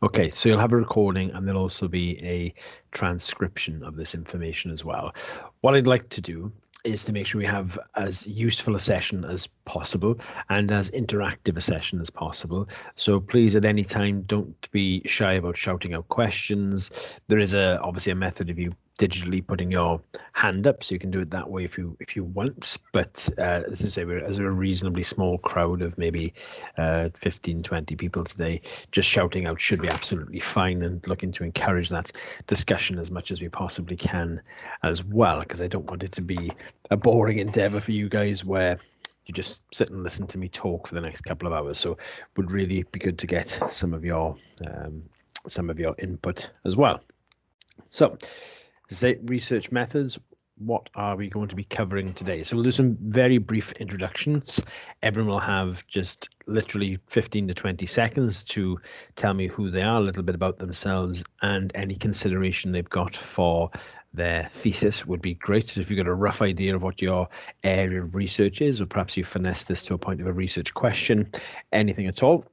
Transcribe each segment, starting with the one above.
Okay, so you'll have a recording and there'll also be a transcription of this information as well. What I'd like to do is to make sure we have as useful a session as possible and as interactive a session as possible. So please, at any time, don't be shy about shouting out questions. There is obviously a method of you digitally putting your hand up, so you can do it that way if you want. But as I say, as a reasonably small crowd of maybe 15, 20 people today, just shouting out should be absolutely fine, and looking to encourage that discussion as much as we possibly can as well, because I don't want it to be a boring endeavor for you guys where you just sit and listen to me talk for the next couple of hours. So it would really be good to get some of your input as well. So, to say research methods, what are we going to be covering today? So we'll do some very brief introductions. Everyone will have just literally 15 to 20 seconds to tell me who they are, a little bit about themselves, and any consideration they've got for their thesis would be great. So if you've got a rough idea of what your area of research is, or perhaps you finesse this to a point of a research question, anything at all.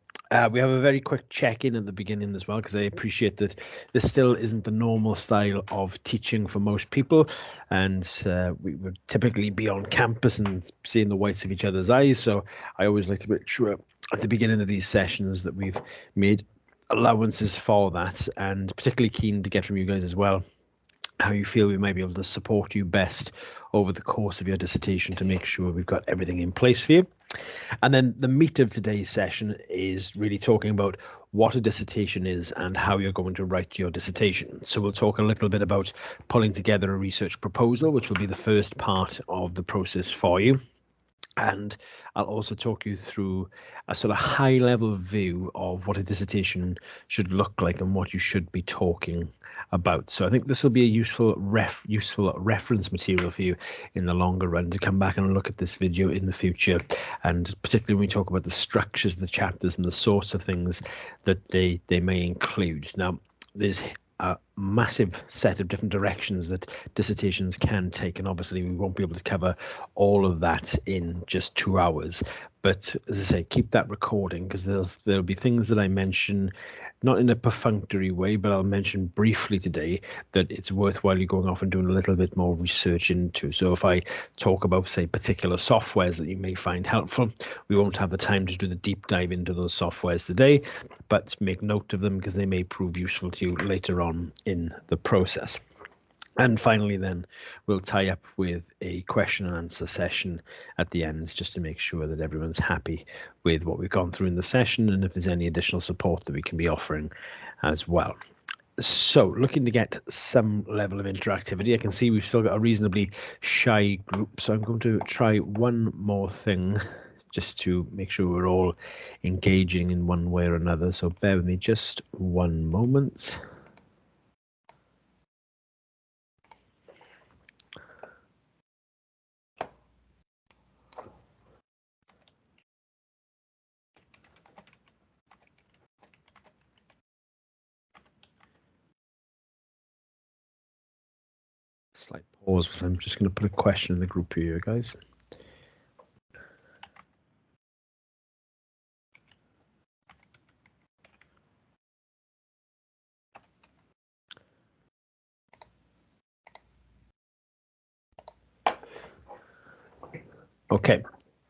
We have a very quick check-in at the beginning as well, because I appreciate that this still isn't the normal style of teaching for most people, and we would typically be on campus and seeing the whites of each other's eyes. So I always like to make sure at the beginning of these sessions that we've made allowances for that, and particularly keen to get from you guys as well how you feel we might be able to support you best over the course of your dissertation to make sure we've got everything in place for you. And then the meat of today's session is really talking about what a dissertation is and how you're going to write your dissertation. So we'll talk a little bit about pulling together a research proposal, which will be the first part of the process for you. And I'll also talk you through a sort of high-level view of what a dissertation should look like and what you should be talking about. So I think this will be a useful reference material for you in the longer run to come back and look at this video in the future, and particularly when we talk about the structures of the chapters and the sorts of things that they may include. Now, there's a massive set of different directions that dissertations can take, and obviously we won't be able to cover all of that in just 2 hours. But as I say, keep that recording, because there'll be things that I mention, not in a perfunctory way, but I'll mention briefly today that it's worthwhile you going off and doing a little bit more research into. So if I talk about, say, particular softwares that you may find helpful, we won't have the time to do the deep dive into those softwares today, but make note of them because they may prove useful to you later on in the process. And finally, then we'll tie up with a question and answer session at the end, just to make sure that everyone's happy with what we've gone through in the session, and if there's any additional support that we can be offering as well. So looking to get some level of interactivity, I can see we've still got a reasonably shy group. So I'm going to try one more thing just to make sure we're all engaging in one way or another. So bear with me just one moment. Slight pause because I'm just going to put a question in the group here, guys. Okay,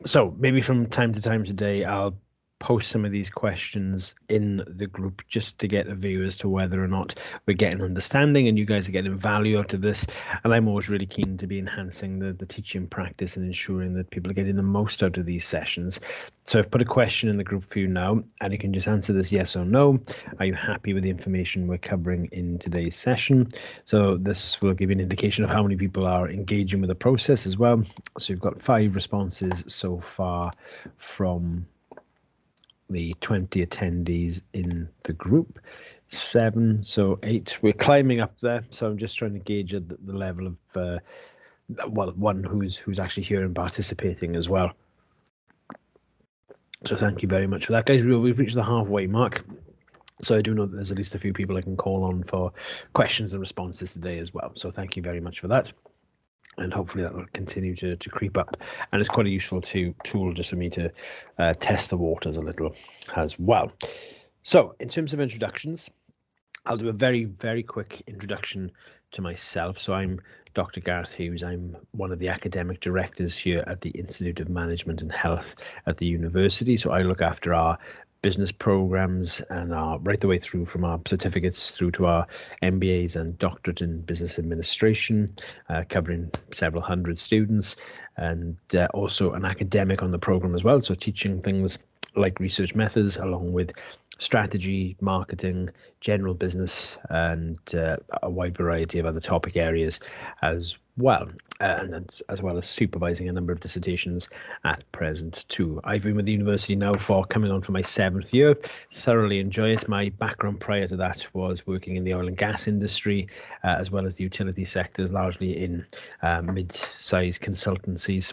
so maybe from time to time today, I'll post some of these questions in the group just to get a view as to whether or not we're getting understanding and you guys are getting value out of this. And I'm always really keen to be enhancing the teaching practice and ensuring that people are getting the most out of these sessions. So I've put a question in the group for you now, and you can just answer this yes or no. Are you happy with the information we're covering in today's session? So this will give you an indication of how many people are engaging with the process as well. So you've got 5 responses so far from the 20 attendees in the group. 7, so 8. We're climbing up there, so I'm just trying to gauge the level of well, one who's actually here and participating as well. So thank you very much for that, guys. We've reached the halfway mark, so I do know that there's at least a few people I can call on for questions and responses today as well. So thank you very much for that. And hopefully that will continue to creep up. And it's quite a useful tool just for me to test the waters a little as well. So in terms of introductions, I'll do a very, very quick introduction to myself. So I'm Dr. Gareth Hughes. I'm one of the academic directors here at the Institute of Management and Health at the university. So I look after our business programs and right the way through from our certificates through to our MBAs and doctorate in business administration, covering several hundred students, and also an academic on the program as well. So teaching things like research methods along with strategy, marketing, general business, and a wide variety of other topic areas as well. And as well as supervising a number of dissertations at present too. I've been with the university now for coming on for my 7th year. Thoroughly enjoy it. My background prior to that was working in the oil and gas industry, as well as the utility sectors, largely in mid-sized consultancies,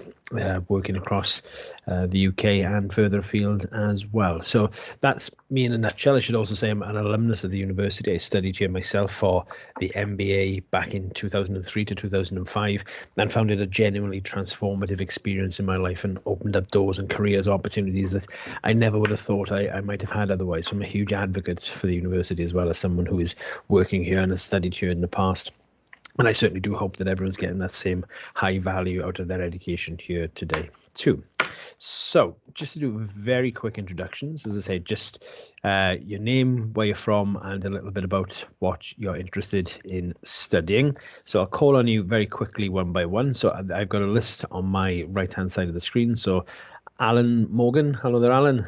working across the UK and further afield as well. So that's me in a nutshell. I should also say I'm an alumnus of the university. I studied here myself for the MBA back in 2003 to 2005 and found it a genuinely transformative experience in my life and opened up doors and careers opportunities that I never would have thought I might have had otherwise. So I'm a huge advocate for the university as well as someone who is working here and has studied here in the past. And I certainly do hope that everyone's getting that same high value out of their education here today too. So just to do very quick introductions, as I say, just your name, where you're from, and a little bit about what you're interested in studying. So I'll call on you very quickly one by one. So I've got a list on my right-hand side of the screen. So Alan Morgan. Hello there, Alan.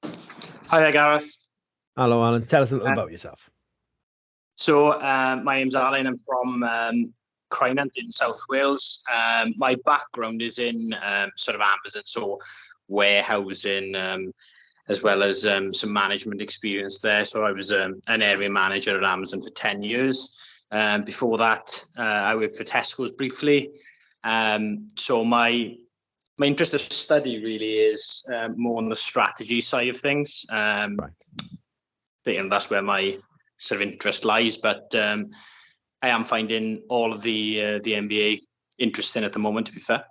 Hi there, Gareth. Hello, Alan. Tell us a little about yourself. So my name's Alan. I'm from Crynant in South Wales. My background is in sort of Amazon, so warehousing, as well as some management experience there. So I was an area manager at Amazon for 10 years. Before that, I worked for Tesco's briefly. So my interest of study really is more on the strategy side of things. Right. And that's where my sort of interest lies, but I am finding all of the MBA interesting at the moment, to be fair.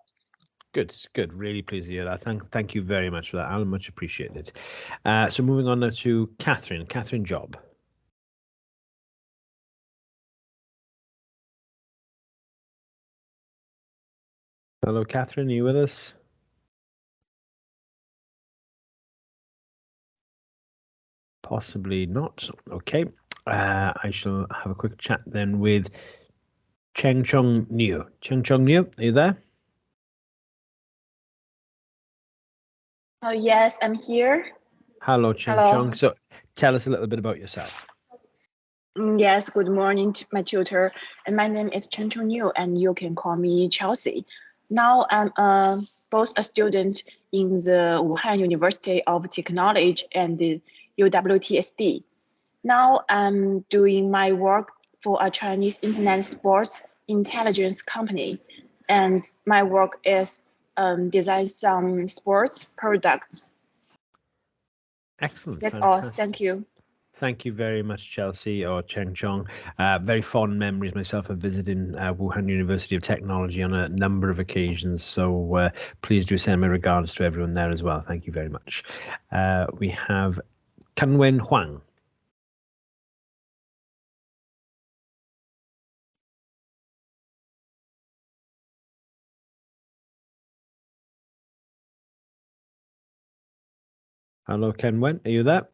Good. Really pleased to hear that. Thank you very much for that, Alan. Much appreciated. So moving on now to Catherine. Catherine Job. Hello, Catherine. Are you with us? Possibly not. Okay. I shall have a quick chat then with Cheng Chong Niu. Cheng Chong Niu, are you there? Yes, I'm here. Hello, Cheng Chong. So tell us a little bit about yourself. Yes, good morning, my tutor. And my name is Cheng Chong Niu, and you can call me Chelsea. Now I'm both a student in the Wuhan University of Technology and the UWTSD. Now I'm doing my work for a Chinese internet sports intelligence company. And my work is design some sports products. Excellent. That's all. Thank you. Thank you very much, Chelsea or Cheng Chong. Very fond memories myself of visiting Wuhan University of Technology on a number of occasions. So please do send my regards to everyone there as well. Thank you very much. We have Kanwen Huang. Hello, Kanwen. Are you there?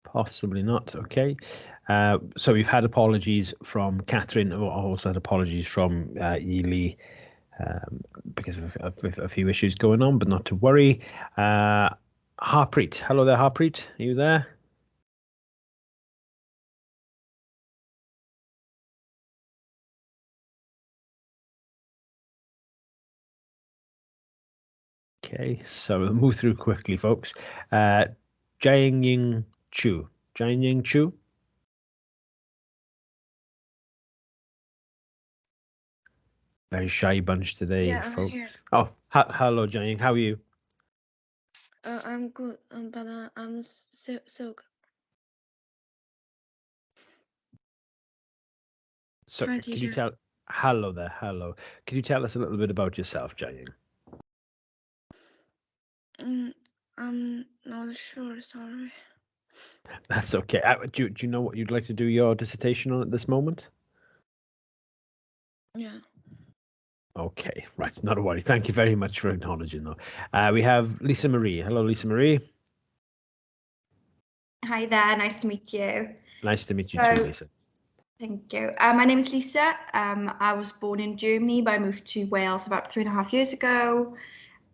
Possibly not. Okay. So we've had apologies from Catherine. Also had apologies from Yili because of a few issues going on, but not to worry. Harpreet. Hello there, Harpreet. Are you there? Okay, so we'll move through quickly, folks. Jianying Chu. Jianying Chu. Very shy bunch today, folks. Oh, hello, Jianying. How are you? I'm good, but I'm sick. So, Hi, could you tell? Hello there. Hello. Could you tell us a little bit about yourself, Jiaying? I'm not sure, sorry. That's okay. Do you know what you'd like to do your dissertation on at this moment? Yeah. Okay, right. Not a worry. Thank you very much for acknowledging, though. We have Lisa Marie. Hello, Lisa Marie. Hi there, nice to meet you. Nice to meet you too, Lisa. Thank you. My name is Lisa. I was born in Germany, but I moved to Wales about 3.5 years ago.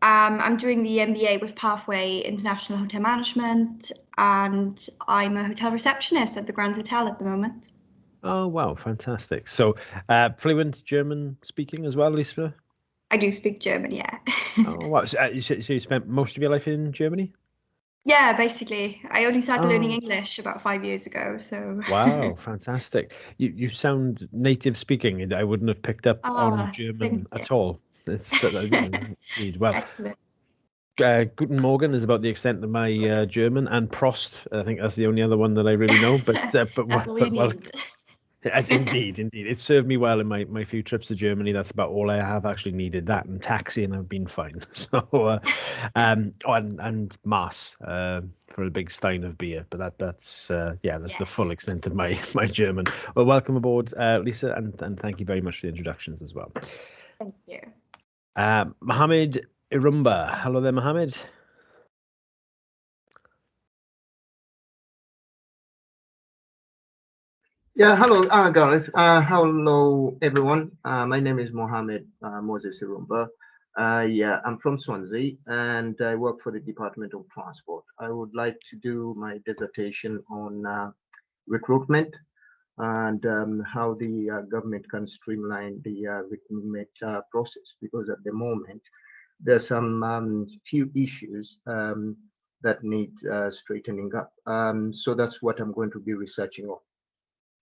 I'm doing the MBA with Pathway International Hotel Management, and I'm a hotel receptionist at the Grand Hotel at the moment. Oh, wow. Fantastic. So fluent German speaking as well, Lisa? I do speak German, yeah. Oh, wow. So you spent most of your life in Germany? Yeah, basically. I only started learning English about 5 years ago, so. Wow, fantastic. You sound native speaking, and I wouldn't have picked up on German at all. It's indeed. Well, excellent. Guten Morgen is about the extent of my German, and Prost, I think that's the only other one that I really know. But That's all you need. Indeed. It served me well in my few trips to Germany. That's about all I have actually needed. That and taxi, and I've been fine. So, and Mass for a big stein of beer. But that's the full extent of my German. Well, welcome aboard, Lisa, and thank you very much for the introductions as well. Thank you. Mohammed Irumba. Hello there, Mohammed. Yeah, hello, Gareth. Hello, everyone. My name is Mohammed Moses Irumba. I'm from Swansea, and I work for the Department of Transport. I would like to do my dissertation on recruitment and how the government can streamline the recruitment process, because at the moment there's some few issues that need straightening up. So that's what I'm going to be researching on.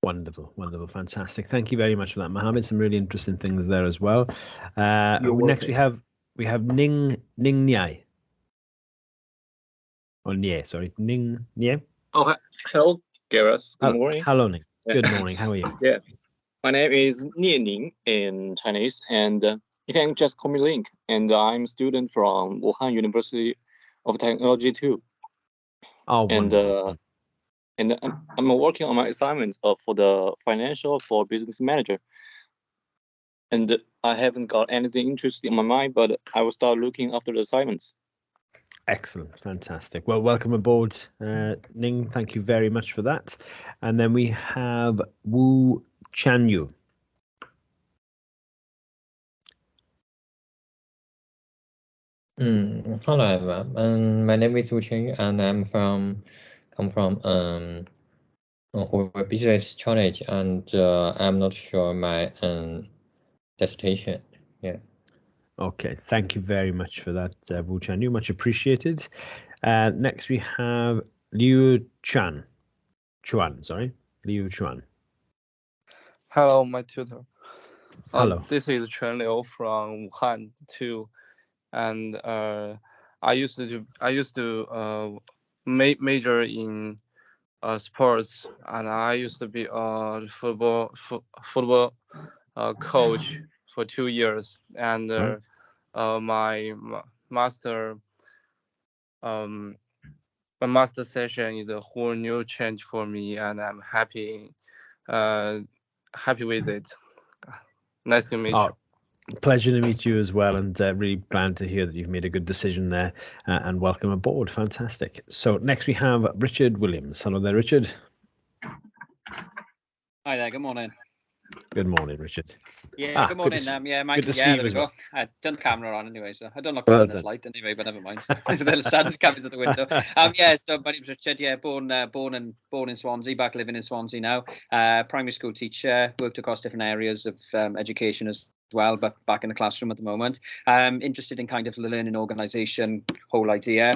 Wonderful, fantastic. Thank you very much for that, Mohammed. Some really interesting things there as well. Next we have Ning Nye. Or Nye, sorry. Ning Nye. Oh, hello, Gareth. Good morning. Hello, Ning. Good morning. How are you? Yeah, my name is Nie Ning in Chinese, and you can just call me Link. And I'm a student from Wuhan University of Technology too. Oh, wonderful. And I'm working on my assignments for the financial for business manager. And I haven't got anything interesting in my mind, but I will start looking after the assignments. Excellent, fantastic. Well, welcome aboard, Ning. Thank you very much for that. And then we have Wu Chanyu. Hello everyone. My name is Wu Chen, and come from Hubei Business College, and I'm not sure my dissertation. Yeah. Okay, thank you very much for that, Wu Chanyu. Much appreciated. Next we have Liu Chuan. Liu Chuan. Hello, my tutor. Hello. This is Chen Liu from Wuhan too, and I used to major in sports, and I used to be a football coach for 2 years, and my master session is a whole new change for me, and I'm happy with it. Nice to meet you. Pleasure to meet you as well, and really glad to hear that you've made a good decision there, and welcome aboard. Fantastic. So next we have Richard Williams. Hello there, Richard. Hi there. Good morning. Good morning, Richard. Yeah, good morning. Good to see you there we as go. well. I turned the camera on anyway, so I don't look in this light anyway, but never mind. The sun's coming to the window. So my name's Richard. Yeah, born in Swansea, back living in Swansea now. Primary school teacher, worked across different areas of education as well, but back in the classroom at the moment. Interested in kind of the learning organisation whole idea.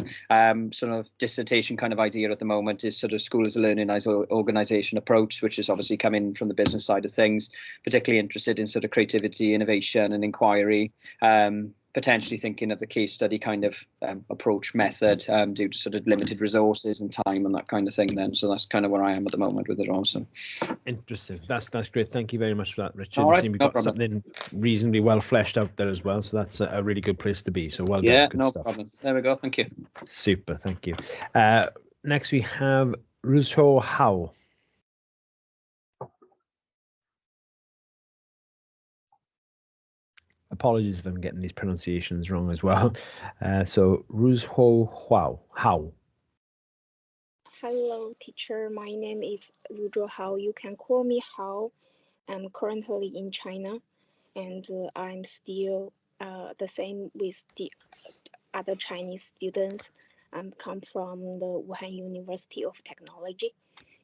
Sort of dissertation kind of idea at the moment is sort of school as a learning organisation approach, which is obviously coming from the business side of things. Particularly interested in sort of creativity, innovation, and inquiry. potentially thinking of the case study kind of approach method due to sort of limited resources and time and that kind of thing then. So that's kind of where I am at the moment with it also. Interesting. That's great. Thank you very much for that, Richard. All right, We've no got problem. something reasonably well fleshed out there as well. So that's a really good place to be. So well done. Yeah, Good no stuff. problem. There we go. Thank you. Super. Thank you. Next we have Ruzho Hao. Apologies if I'm getting these pronunciations wrong as well. So Ruzho Hao. Hello, teacher. My name is Ruzhou Hao. You can call me Hao. I'm currently in China, and I'm still the same with the other Chinese students. I come from the Wuhan University of Technology,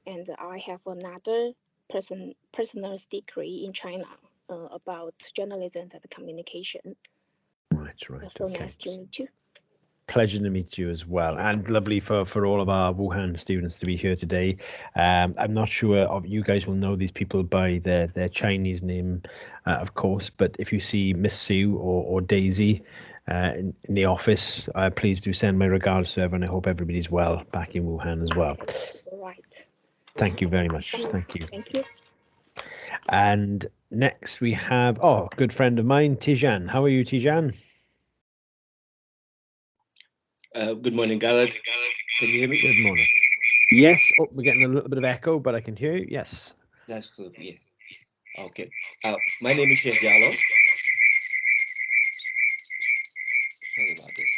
and I have another personal degree in China about journalism and communication. Right. So okay. Nice to meet you. Pleasure to meet you as well, and lovely for all of our Wuhan students to be here today. I'm not sure you guys will know these people by their Chinese name, of course, but if you see Miss Sue or Daisy in the office, please do send my regards to everyone. I hope everybody's well back in Wuhan as well. Right. Thank you very much. Thank you. Thank you. And next we have, a good friend of mine, Tijan. How are you, Tijan? Good morning, Gareth. Can you hear me? Good morning. Yes. Oh, we're getting a little bit of echo, but I can hear you. Yes. That's good. Yeah. Okay. My name is Sheikh Jallo. Sorry about this.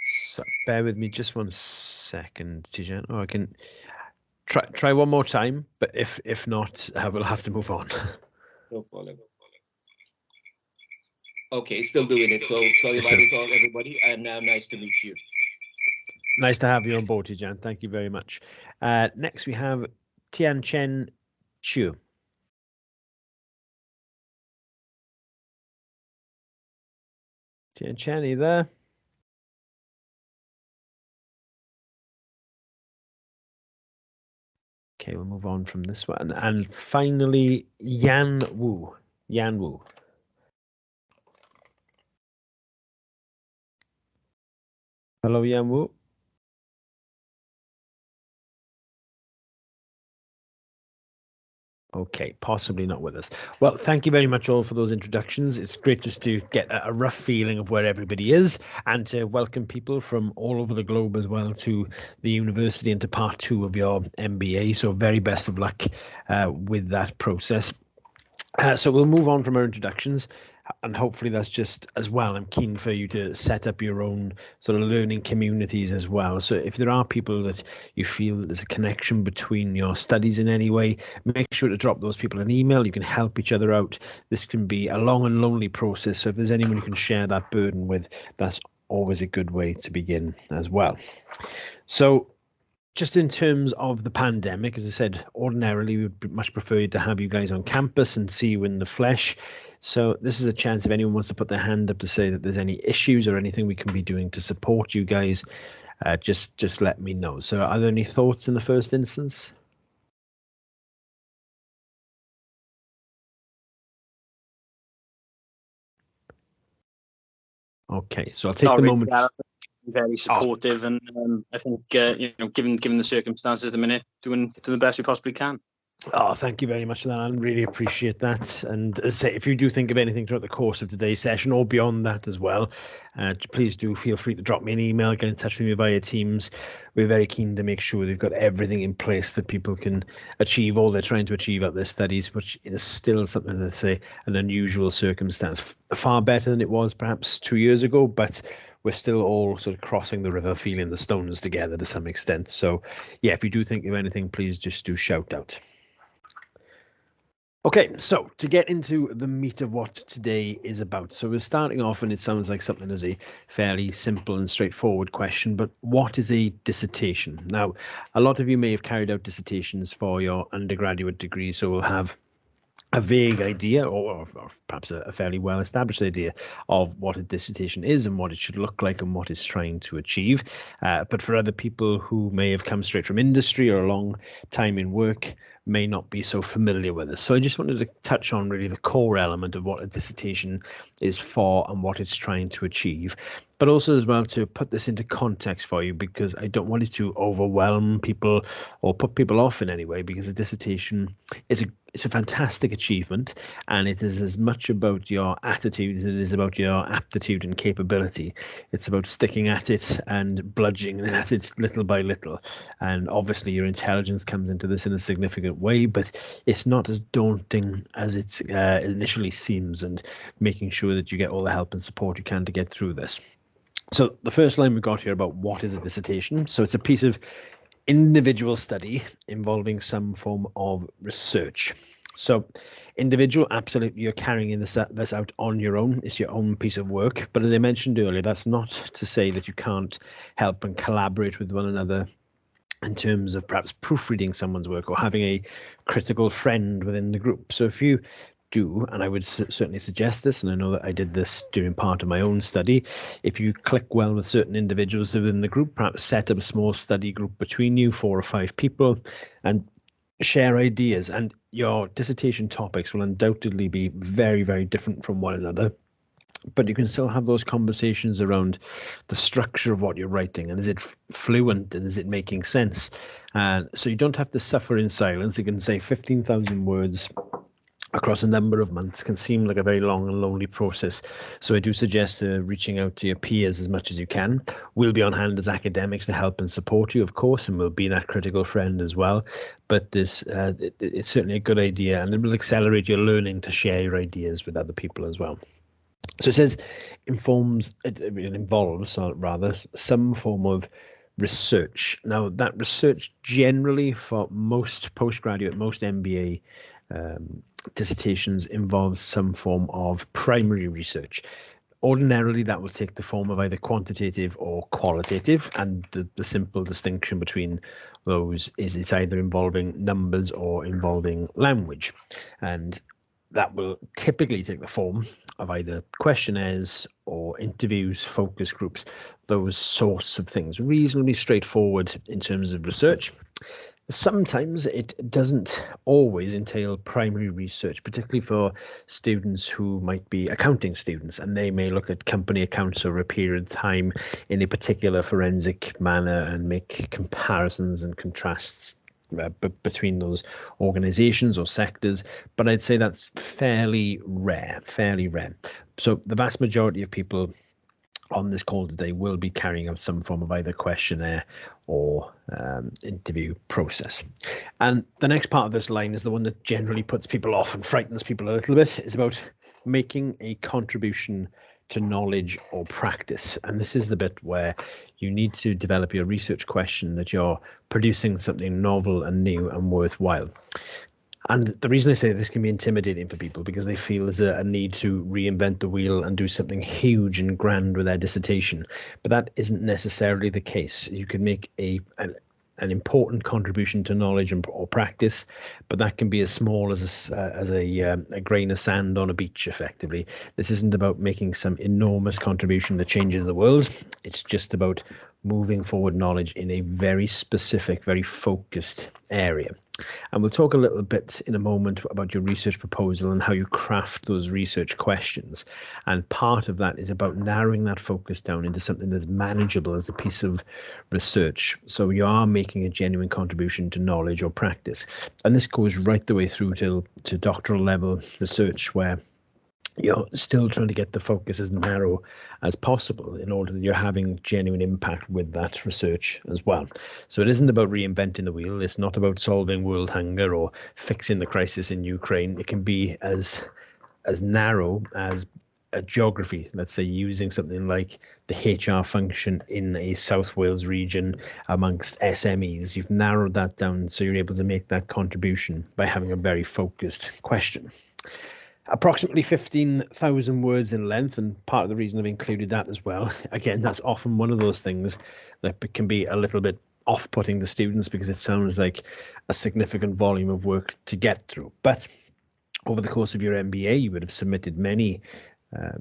So bear with me just 1 second, Tijan. Oh, I can try one more time, but if not, we'll have to move on. No problem. Okay, still doing it. So sorry about this, all everybody, and nice to meet you. Nice to have you on board, Tijan. Thank you very much. Next, we have Tianchen Chu. Tianchen, are you there? Okay, we'll move on from this one. And finally, Yan Wu. Yan Wu. Hello, Yan Wu. Okay, possibly not with us. Well, thank you very much all for those introductions. It's great just to get a rough feeling of where everybody is and to welcome people from all over the globe as well to the university and to part 2 of your MBA. So very best of luck with that process. So we'll move on from our introductions. And hopefully that's just as well. I'm keen for you to set up your own sort of learning communities as well. So if there are people that you feel that there's a connection between your studies in any way, make sure to drop those people an email. You can help each other out. This can be a long and lonely process. So if there's anyone you can share that burden with, that's always a good way to begin as well. So just in terms of the pandemic, as I said, ordinarily we would much prefer to have you guys on campus and see you in the flesh. So this is a chance if anyone wants to put their hand up to say that there's any issues or anything we can be doing to support you guys, just let me know. So are there any thoughts in the first instance? Okay, so I'll take the moment. Very supportive, and I think given the circumstances at the minute, doing the best we possibly can. Oh, thank you very much for that. I really appreciate that. And as I say, if you do think of anything throughout the course of today's session or beyond that as well, please do feel free to drop me an email, get in touch with me via Teams. We're very keen to make sure they've got everything in place that people can achieve all they're trying to achieve at their studies, which is still something that's an unusual circumstance. Far better than it was perhaps 2 years ago, but we're still all sort of crossing the river, feeling the stones together to some extent. So yeah, if you do think of anything, please just do shout out. Okay, so to get into the meat of what today is about. So we're starting off, and it sounds like something as a fairly simple and straightforward question, but what is a dissertation? Now, a lot of you may have carried out dissertations for your undergraduate degree, so we'll have a vague idea or perhaps a fairly well-established idea of what a dissertation is and what it should look like and what it's trying to achieve. But for other people who may have come straight from industry or a long time in work, may not be so familiar with it. So I just wanted to touch on really the core element of what a dissertation is for and what it's trying to achieve, but also as well to put this into context for you, because I don't want it to overwhelm people or put people off in any way, because a dissertation is it's a fantastic achievement, and it is as much about your attitude as it is about your aptitude and capability. It's about sticking at it and bludgeoning at it little by little. And obviously your intelligence comes into this in a significant way, but it's not as daunting as it initially seems, and making sure that you get all the help and support you can to get through this. So the first line we've got here about what is a dissertation. So it's a piece of individual study involving some form of research. So individual, absolutely, you're carrying this out on your own. It's your own piece of work. But as I mentioned earlier, that's not to say that you can't help and collaborate with one another in terms of perhaps proofreading someone's work or having a critical friend within the group. So if you do, and I would certainly suggest this, and I know that I did this during part of my own study, if you click well with certain individuals within the group, perhaps set up a small study group between you, 4 or 5 people, and share ideas. And your dissertation topics will undoubtedly be very, very different from one another, but you can still have those conversations around the structure of what you're writing, and is it fluent, and is it making sense? So you don't have to suffer in silence. You can say 15,000 words across a number of months can seem like a very long and lonely process. So I do suggest reaching out to your peers as much as you can. We'll be on hand as academics to help and support you, of course, and we'll be that critical friend as well. But it's certainly a good idea, and it will accelerate your learning to share your ideas with other people as well. So it says it involves some form of research. Now that research generally for most postgraduate, most MBA dissertations involves some form of primary research. Ordinarily, that will take the form of either quantitative or qualitative, and the simple distinction between those is it's either involving numbers or involving language. And that will typically take the form of either questionnaires or interviews, focus groups, those sorts of things. Reasonably straightforward in terms of research. Sometimes it doesn't always entail primary research, particularly for students who might be accounting students, and they may look at company accounts over a period of time in a particular forensic manner and make comparisons and contrasts between those organizations or sectors. But I'd say that's fairly rare. So the vast majority of people on this call today will be carrying out some form of either questionnaire or interview process. And the next part of this line is the one that generally puts people off and frightens people a little bit. It's about making a contribution to knowledge or practice. And this is the bit where you need to develop your research question that you're producing something novel and new and worthwhile. And the reason I say this can be intimidating for people because they feel there's a need to reinvent the wheel and do something huge and grand with their dissertation. But that isn't necessarily the case. You can make an important contribution to knowledge or practice, but that can be as small as a grain of sand on a beach, effectively. This isn't about making some enormous contribution that changes the world. It's just about moving forward knowledge in a very specific, very focused area. And we'll talk a little bit in a moment about your research proposal and how you craft those research questions. And part of that is about narrowing that focus down into something that's manageable as a piece of research. So you are making a genuine contribution to knowledge or practice. And this goes right the way through to doctoral level research, where you're still trying to get the focus as narrow as possible in order that you're having genuine impact with that research as well. So it isn't about reinventing the wheel. It's not about solving world hunger or fixing the crisis in Ukraine. It can be as narrow as a geography, let's say using something like the HR function in a South Wales region amongst SMEs. You've narrowed that down so you're able to make that contribution by having a very focused question. Approximately 15,000 words in length, and part of the reason I've included that as well, again, that's often one of those things that can be a little bit off-putting to students because it sounds like a significant volume of work to get through. But over the course of your MBA, you would have submitted many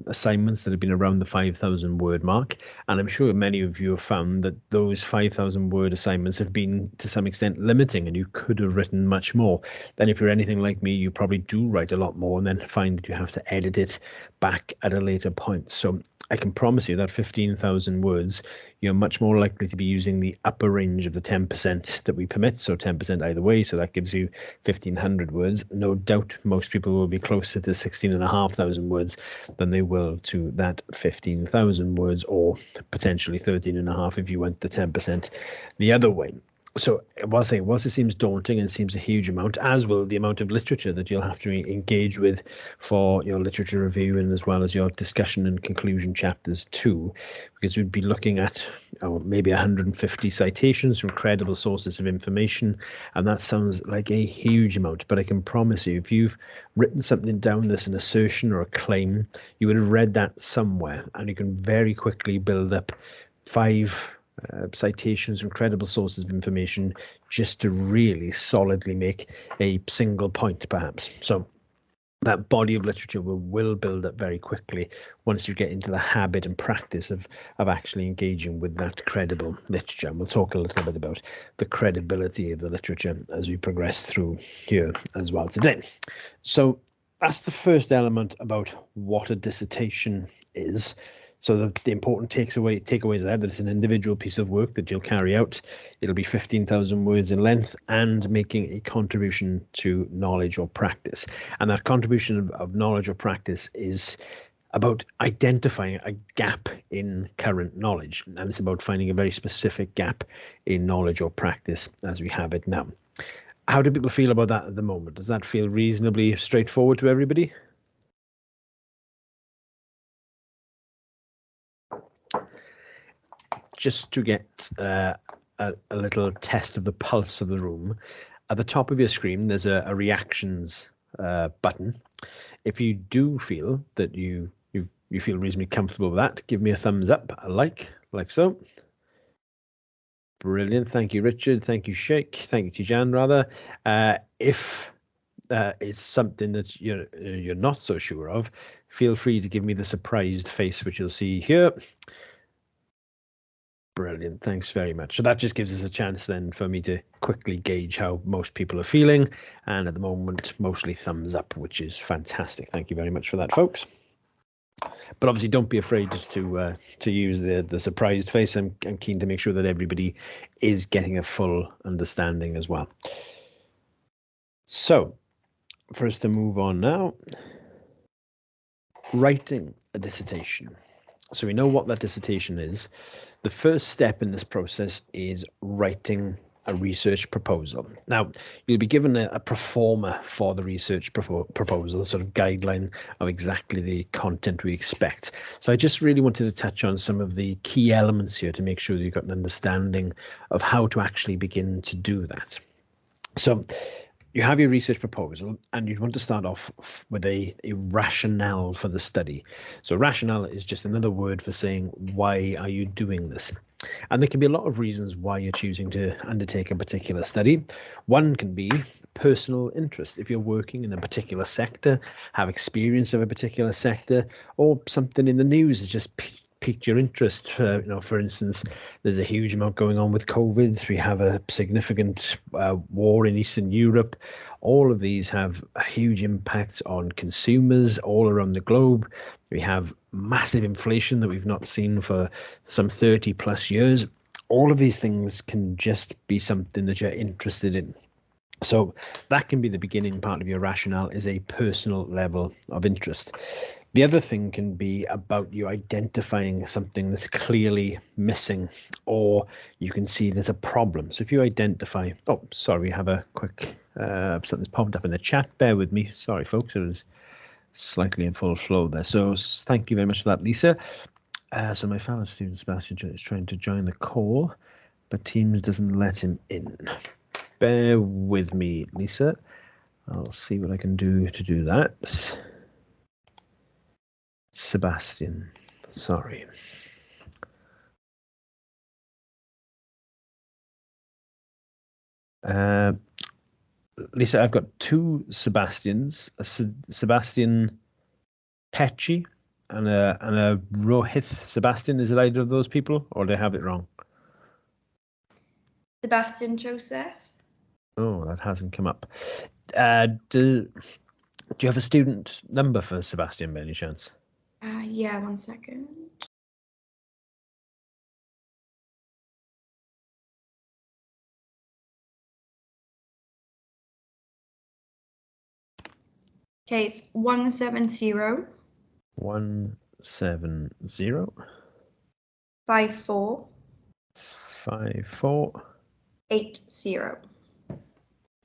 assignments that have been around the 5,000 word mark, and I'm sure many of you have found that those 5,000 word assignments have been to some extent limiting, and you could have written much more. Then if you're anything like me, you probably do write a lot more and then find that you have to edit it back at a later point. So I can promise you that 15,000 words, you're much more likely to be using the upper range of the 10% that we permit, so 10% either way, so that gives you 1,500 words. No doubt most people will be closer to 16,500 words than they will to that 15,000 words, or potentially 13.5 if you went the 10% the other way. So whilst it seems daunting and seems a huge amount, as will the amount of literature that you'll have to engage with for your literature review, and as well as your discussion and conclusion chapters too, because we'd be looking at maybe 150 citations from credible sources of information, and that sounds like a huge amount. But I can promise you, if you've written something down that's an assertion or a claim, you would have read that somewhere, and you can very quickly build up 5 citations from credible sources of information just to really solidly make a single point, perhaps. So that body of literature will build up very quickly once you get into the habit and practice of actually engaging with that credible literature. And we'll talk a little bit about the credibility of the literature as we progress through here as well today. So that's the first element about what a dissertation is. So the important takeaways there, that it's an individual piece of work that you'll carry out. It'll be 15,000 words in length and making a contribution to knowledge or practice. And that contribution of knowledge or practice is about identifying a gap in current knowledge. And it's about finding a very specific gap in knowledge or practice as we have it now. How do people feel about that at the moment? Does that feel reasonably straightforward to everybody? Just to get a little test of the pulse of the room, at the top of your screen there's a reactions button. If you do feel that you feel reasonably comfortable with that, give me a thumbs up, a like so. Brilliant, thank you Richard, thank you Sheikh, thank you Tijan rather. If it's something that you're not so sure of, feel free to give me the surprised face which you'll see here. Brilliant, thanks very much. So that just gives us a chance then for me to quickly gauge how most people are feeling, and at the moment mostly thumbs up, which is fantastic. Thank you very much for that, folks. But obviously don't be afraid just to use the surprised face. I'm keen to make sure that everybody is getting a full understanding as well. So for us to move on now, writing a dissertation. So we know what that dissertation is. The first step in this process is writing a research proposal. Now, you'll be given a proforma for the research proposal, a sort of guideline of exactly the content we expect. So I just really wanted to touch on some of the key elements here to make sure that you've got an understanding of how to actually begin to do that. So you have your research proposal, and you'd want to start off with a rationale for the study. So rationale is just another word for saying, why are you doing this? And there can be a lot of reasons why you're choosing to undertake a particular study. One can be personal interest. If you're working in a particular sector, have experience of a particular sector, or something in the news has just piqued your interest. For instance, there's a huge amount going on with COVID. We have a significant war in Eastern Europe. All of these have a huge impact on consumers all around the globe. We have massive inflation that we've not seen for some 30 plus years. All of these things can just be something that you're interested in. So that can be the beginning part of your rationale, is a personal level of interest. The other thing can be about you identifying something that's clearly missing, or you can see there's a problem. So if you identify, oh, sorry, we have a quick, something's popped up in the chat. Bear with me. Sorry, folks, it was slightly in full flow there. So thank you very much for that, Lisa. So my fellow Stephen Sebastian is trying to join the call, but Teams doesn't let him in. Bear with me, Lisa. I'll see what I can do to do that. Sebastian, sorry. Lisa, I've got two Sebastians, Sebastian Pecci and a Rohith Sebastian. Is it either of those people, or do I have it wrong? Sebastian Joseph. Oh, that hasn't come up. Do you have a student number for Sebastian by any chance? Yeah, 1 second. Okay, it's 170. 170. 54. 54. 80.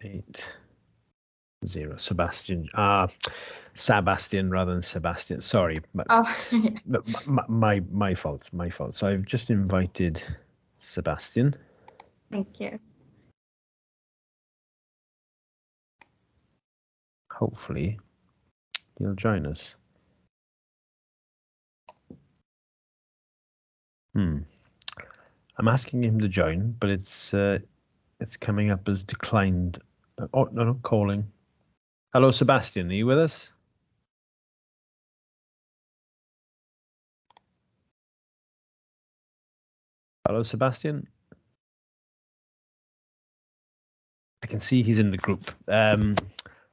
80. Sebastian. Sebastian rather than Sebastian. Sorry. Oh, my fault. My fault. So I've just invited Sebastian. Thank you. Hopefully he'll join us. I'm asking him to join, but it's coming up as declined. Oh no, calling. Hello, Sebastian. Are you with us? Hello, Sebastian. I can see he's in the group.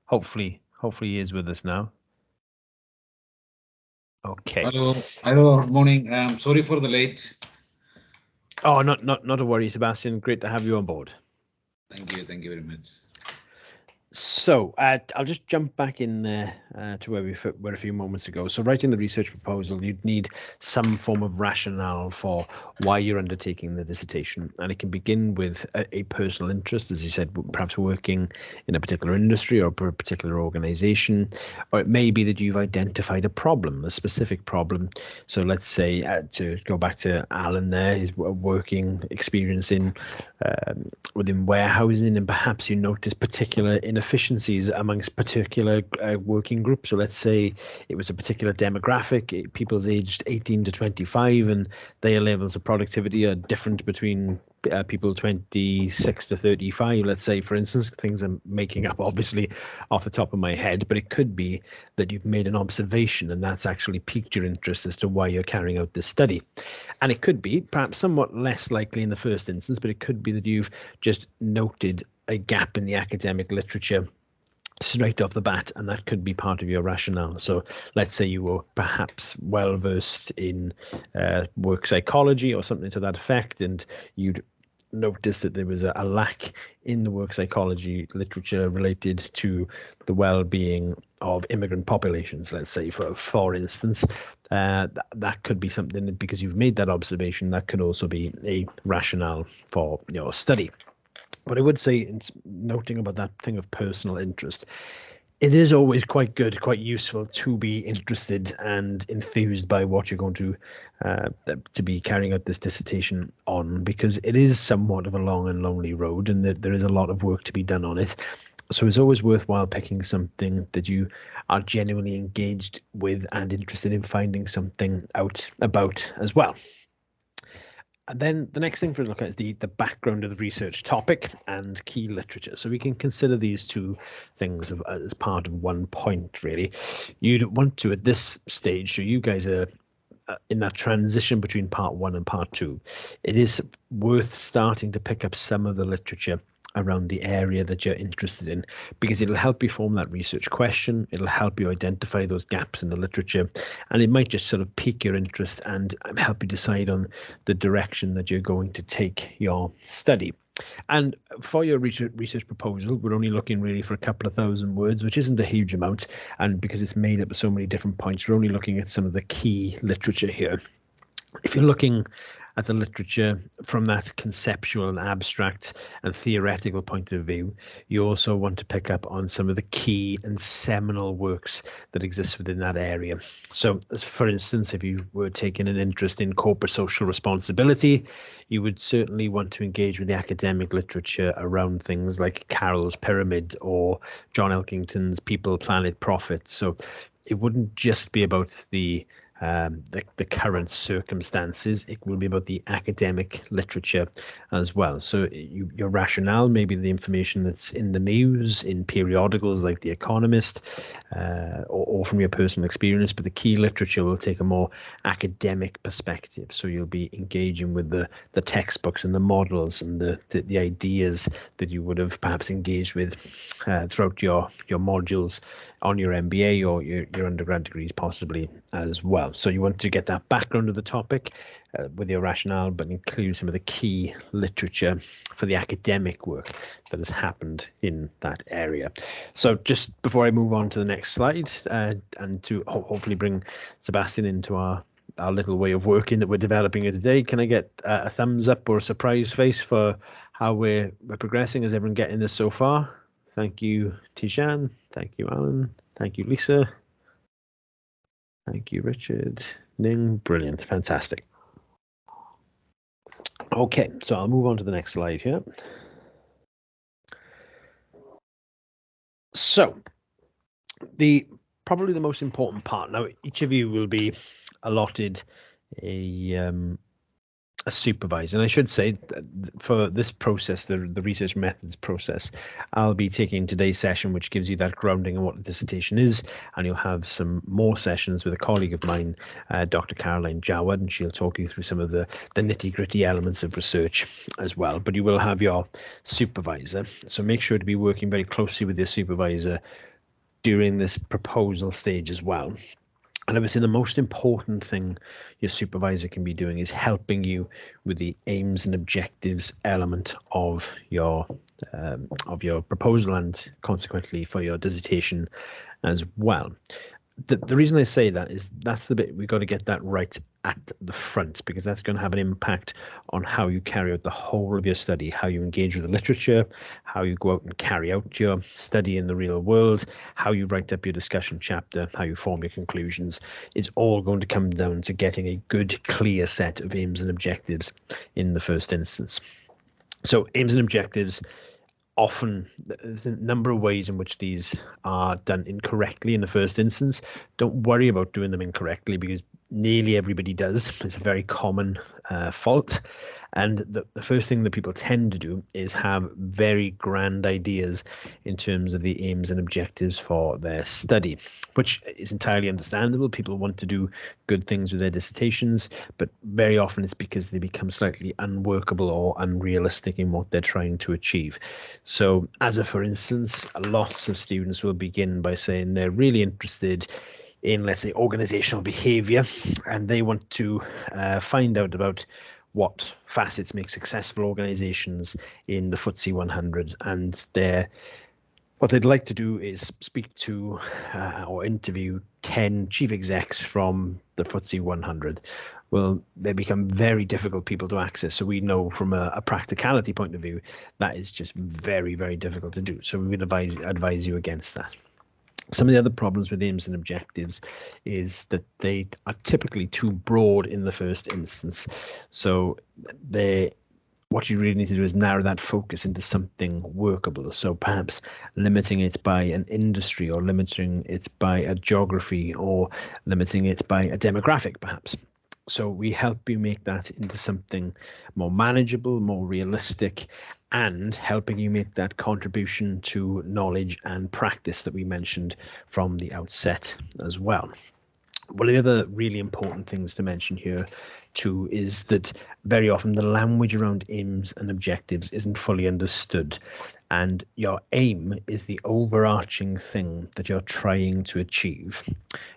Hopefully he is with us now. Okay. Hello. Good morning. Sorry for the late. Oh, not a worry, Sebastian. Great to have you on board. Thank you very much. So I'll just jump back in there to where we were a few moments ago. So writing the research proposal, you'd need some form of rationale for why you're undertaking the dissertation. And it can begin with a personal interest, as you said, perhaps working in a particular industry or a particular organization. Or it may be that you've identified a problem, a specific problem. So let's say, to go back to Alan there, his working experience within warehousing, and perhaps you notice particular inefficiencies amongst particular working groups. So let's say it was a particular demographic, people's aged 18 to 25, and their levels of productivity are different between people 26 to 35, let's say, for instance. Things I'm making up obviously off the top of my head, but it could be that you've made an observation and that's actually piqued your interest as to why you're carrying out this study. And it could be perhaps somewhat less likely in the first instance, but it could be that you've just noted a gap in the academic literature straight off the bat, and that could be part of your rationale. So let's say you were perhaps well versed in work psychology or something to that effect, and you'd noticed that there was a lack in the work psychology literature related to the well-being of immigrant populations, let's say, for instance. That could be something that, because you've made that observation, that could also be a rationale for your study. But I would say, in noting about that thing of personal interest, it is always quite good, quite useful to be interested and enthused by what you're going to be carrying out this dissertation on, because it is somewhat of a long and lonely road, and there is a lot of work to be done on it. So it's always worthwhile picking something that you are genuinely engaged with and interested in finding something out about as well. And then the next thing for us to look at is the background of the research topic and key literature. So we can consider these two things as part of one point, really. You'd want to, at this stage, so you guys are in that transition between part 1 and part 2, it is worth starting to pick up some of the literature around the area that you're interested in, because it'll help you form that research question, it'll help you identify those gaps in the literature, and it might just sort of pique your interest and help you decide on the direction that you're going to take your study. And for your research proposal, we're only looking really for a couple of thousand words, which isn't a huge amount, and because it's made up of so many different points, we're only looking at some of the key literature here. If you're looking at the literature from that conceptual and abstract and theoretical point of view, you also want to pick up on some of the key and seminal works that exist within that area. So, for instance, if you were taking an interest in corporate social responsibility, you would certainly want to engage with the academic literature around things like Carroll's Pyramid or John Elkington's People, Planet, Profit. So it wouldn't just be about the the current circumstances. It will be about the academic literature as well. So your rationale may be the information that's in the news, in periodicals like The Economist, or from your personal experience, but the key literature will take a more academic perspective. So you'll be engaging with the textbooks and the models and the ideas that you would have perhaps engaged with throughout your modules on your MBA or your undergrad degrees possibly as well. So you want to get that background of the topic with your rationale, but include some of the key literature for the academic work that has happened in that area. So just before I move on to the next slide, and to hopefully bring Sebastian into our little way of working that we're developing here today, can I get a thumbs up or a surprise face for how we're progressing? Is everyone getting this so far? Thank you, Tijan. Thank you, Alan. Thank you, Lisa. Thank you, Richard. Ning, brilliant, fantastic. Okay, so I'll move on to the next slide here. So, probably the most important part. Now, each of you will be allotted a supervisor, and I should say for this process, the research methods process, I'll be taking today's session, which gives you that grounding on what the dissertation is, and you'll have some more sessions with a colleague of mine, Dr. Caroline Jawad, and she'll talk you through some of the nitty-gritty elements of research as well. But you will have your supervisor, so make sure to be working very closely with your supervisor during this proposal stage as well. And I would say the most important thing your supervisor can be doing is helping you with the aims and objectives element of your proposal, and consequently for your dissertation as well. The reason I say that is that's the bit we've got to get that right at the front, because that's going to have an impact on how you carry out the whole of your study, how you engage with the literature, how you go out and carry out your study in the real world, how you write up your discussion chapter, how you form your conclusions. It's all going to come down to getting a good, clear set of aims and objectives in the first instance. So aims and objectives, often there's a number of ways in which these are done incorrectly in the first instance. Don't worry about doing them incorrectly, because nearly everybody does. It's a very common fault. And the first thing that people tend to do is have very grand ideas in terms of the aims and objectives for their study, which is entirely understandable. People want to do good things with their dissertations, but very often it's because they become slightly unworkable or unrealistic in what they're trying to achieve. So as a for instance, lots of students will begin by saying they're really interested in, let's say, organizational behavior, and they want to find out about what facets make successful organizations in the FTSE 100, and what they'd like to do is speak to or interview 10 chief execs from the FTSE 100. Well, they become very difficult people to access. So we know from a practicality point of view, that is just very, very difficult to do. So we would advise you against that. Some of the other problems with aims and objectives is that they are typically too broad in the first instance. So what you really need to do is narrow that focus into something workable. So perhaps limiting it by an industry, or limiting it by a geography, or limiting it by a demographic perhaps. So we help you make that into something more manageable, more realistic, and helping you make that contribution to knowledge and practice that we mentioned from the outset as well. One of the other really important things to mention here too is that very often the language around aims and objectives isn't fully understood, and your aim is the overarching thing that you're trying to achieve.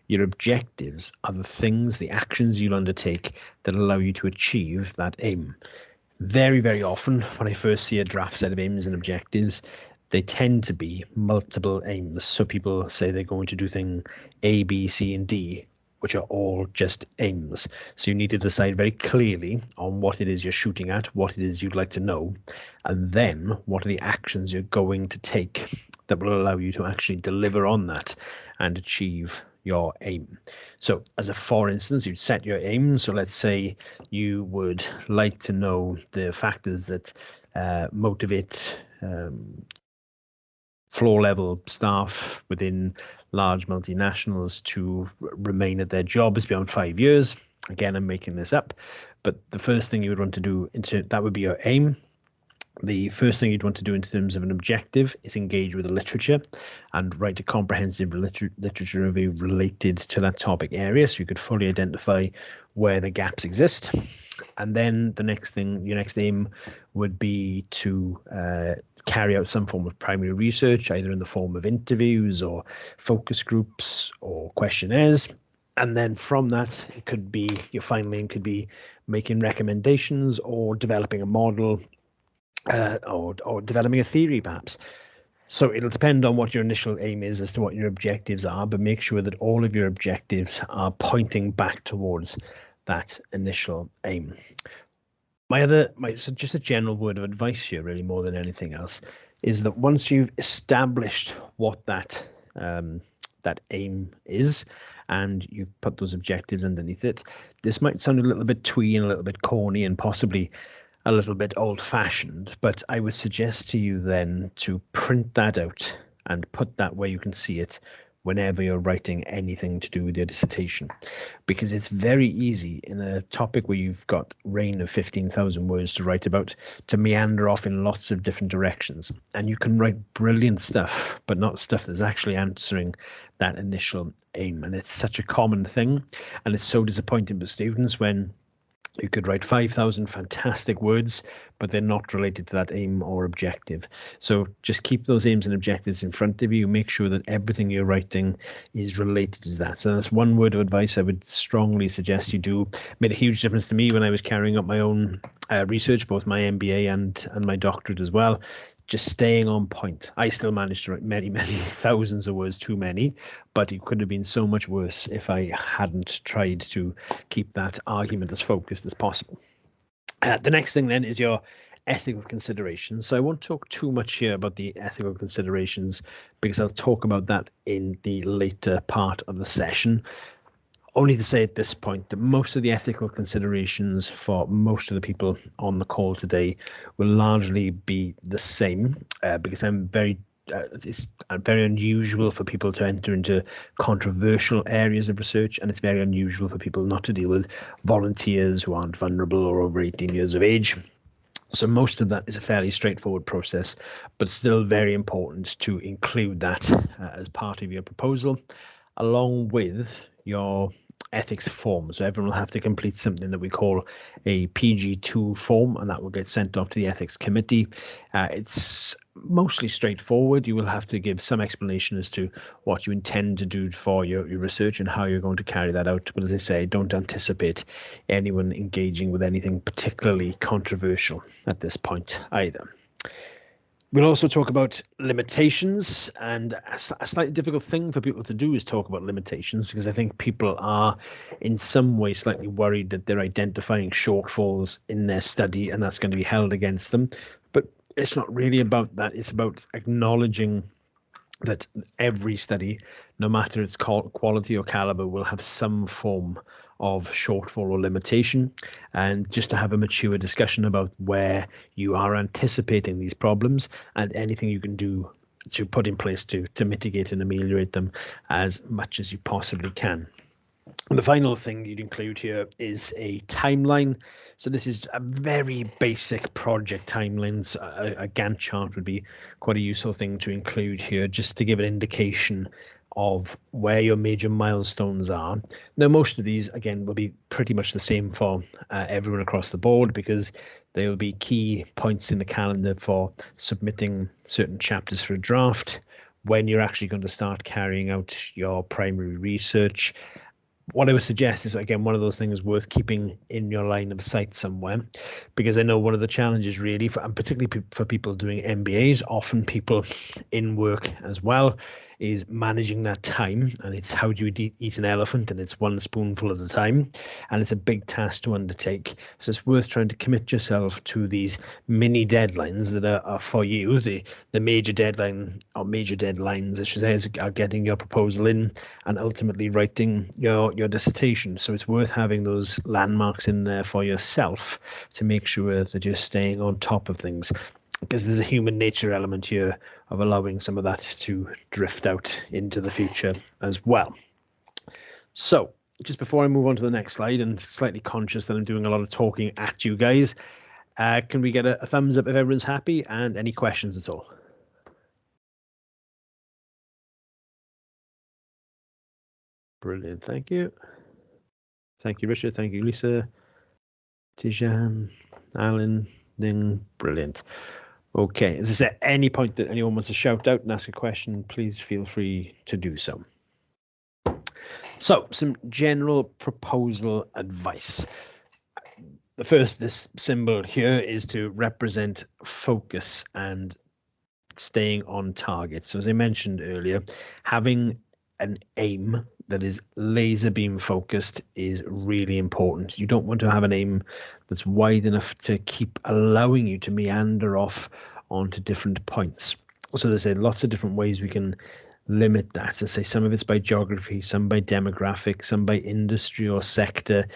Your objectives are the things, the actions you'll undertake that allow you to achieve that aim. Very, very often when I first see a draft set of aims and objectives, they tend to be multiple aims. So people say they're going to do thing A, B, C, and D, which are all just aims. So you need to decide very clearly on what it is you're shooting at, what it is you'd like to know, and then what are the actions you're going to take that will allow you to actually deliver on that and achieve your aim. So as a for instance, you'd set your aim. So let's say you would like to know the factors that motivate floor level staff within large multinationals to remain at their jobs beyond 5 years. Again, I'm making this up, but the first thing you would want to do, that would be your aim. The first thing you'd want to do in terms of an objective is engage with the literature and write a comprehensive literature review related to that topic area, so you could fully identify where the gaps exist. And then the next thing, your next aim would be to carry out some form of primary research, either in the form of interviews or focus groups or questionnaires. And then from that, it could be, your final aim could be making recommendations or developing a model, or developing a theory, perhaps. So it'll depend on what your initial aim is as to what your objectives are, but make sure that all of your objectives are pointing back towards that initial aim. So just a general word of advice here, really, more than anything else, is that once you've established what that aim is, and you've put those objectives underneath it, this might sound a little bit twee and a little bit corny and possibly a little bit old-fashioned, but I would suggest to you then to print that out and put that where you can see it whenever you're writing anything to do with your dissertation, because it's very easy in a topic where you've got reign of 15,000 words to write about to meander off in lots of different directions, and you can write brilliant stuff but not stuff that's actually answering that initial aim. And it's such a common thing, and it's so disappointing for students when you could write 5,000 fantastic words, but they're not related to that aim or objective. So just keep those aims and objectives in front of you. Make sure that everything you're writing is related to that. So that's one word of advice I would strongly suggest you do. Made a huge difference to me when I was carrying out my own research, both my MBA and my doctorate as well. Just staying on point. I still managed to write many, many thousands of words, too many, but it could have been so much worse if I hadn't tried to keep that argument as focused as possible. The next thing then is your ethical considerations. So I won't talk too much here about the ethical considerations because I'll talk about that in the later part of the session. Only to say at this point that most of the ethical considerations for most of the people on the call today will largely be the same, because it's very unusual for people to enter into controversial areas of research, and it's very unusual for people not to deal with volunteers who aren't vulnerable or over 18 years of age. So most of that is a fairly straightforward process, but still very important to include that as part of your proposal, along with your ethics form. So everyone will have to complete something that we call a PG2 form, and that will get sent off to the ethics committee. It's mostly straightforward. You will have to give some explanation as to what you intend to do for your research and how you're going to carry that out. But as I say, don't anticipate anyone engaging with anything particularly controversial at this point either. We'll also talk about limitations, and a slightly difficult thing for people to do is talk about limitations, because I think people are in some way slightly worried that they're identifying shortfalls in their study and that's going to be held against them. But it's not really about that. It's about acknowledging that every study, no matter its quality or caliber, will have some form of shortfall or limitation, and just to have a mature discussion about where you are anticipating these problems and anything you can do to put in place to mitigate and ameliorate them as much as you possibly can. And the final thing you'd include here is a timeline. So this is a very basic project timelines. A Gantt chart would be quite a useful thing to include here, just to give an indication of where your major milestones are. Now, most of these, again, will be pretty much the same for everyone across the board, because they will be key points in the calendar for submitting certain chapters for a draft, when you're actually going to start carrying out your primary research. What I would suggest is, again, one of those things worth keeping in your line of sight somewhere, because I know one of the challenges really, and particularly for people doing MBAs, often people in work as well, is managing that time. And it's how do you eat an elephant, and it's one spoonful at a time, and it's a big task to undertake. So it's worth trying to commit yourself to these mini deadlines that are for you. The major deadline, or major deadlines I should say, are getting your proposal in and ultimately writing your dissertation. So it's worth having those landmarks in there for yourself to make sure that you're staying on top of things. because there's a human nature element here of allowing some of that to drift out into the future as well. So just before I move on to the next slide, and slightly conscious that I'm doing a lot of talking at you guys, can we get a thumbs up if everyone's happy, and any questions at all? Brilliant, thank you. Thank you, Richard. Thank you, Lisa. Tijan, Alan, Ning, brilliant. Okay, as I said, any point that anyone wants to shout out and ask a question, please feel free to do so. So, some general proposal advice. The first, this symbol here is to represent focus and staying on target. So as I mentioned earlier, having an aim that is laser beam focused is really important. You don't want to have an aim that's wide enough to keep allowing you to meander off onto different points. So there's lots of different ways we can limit that, and say some of it's by geography, some by demographic, some by industry or sector,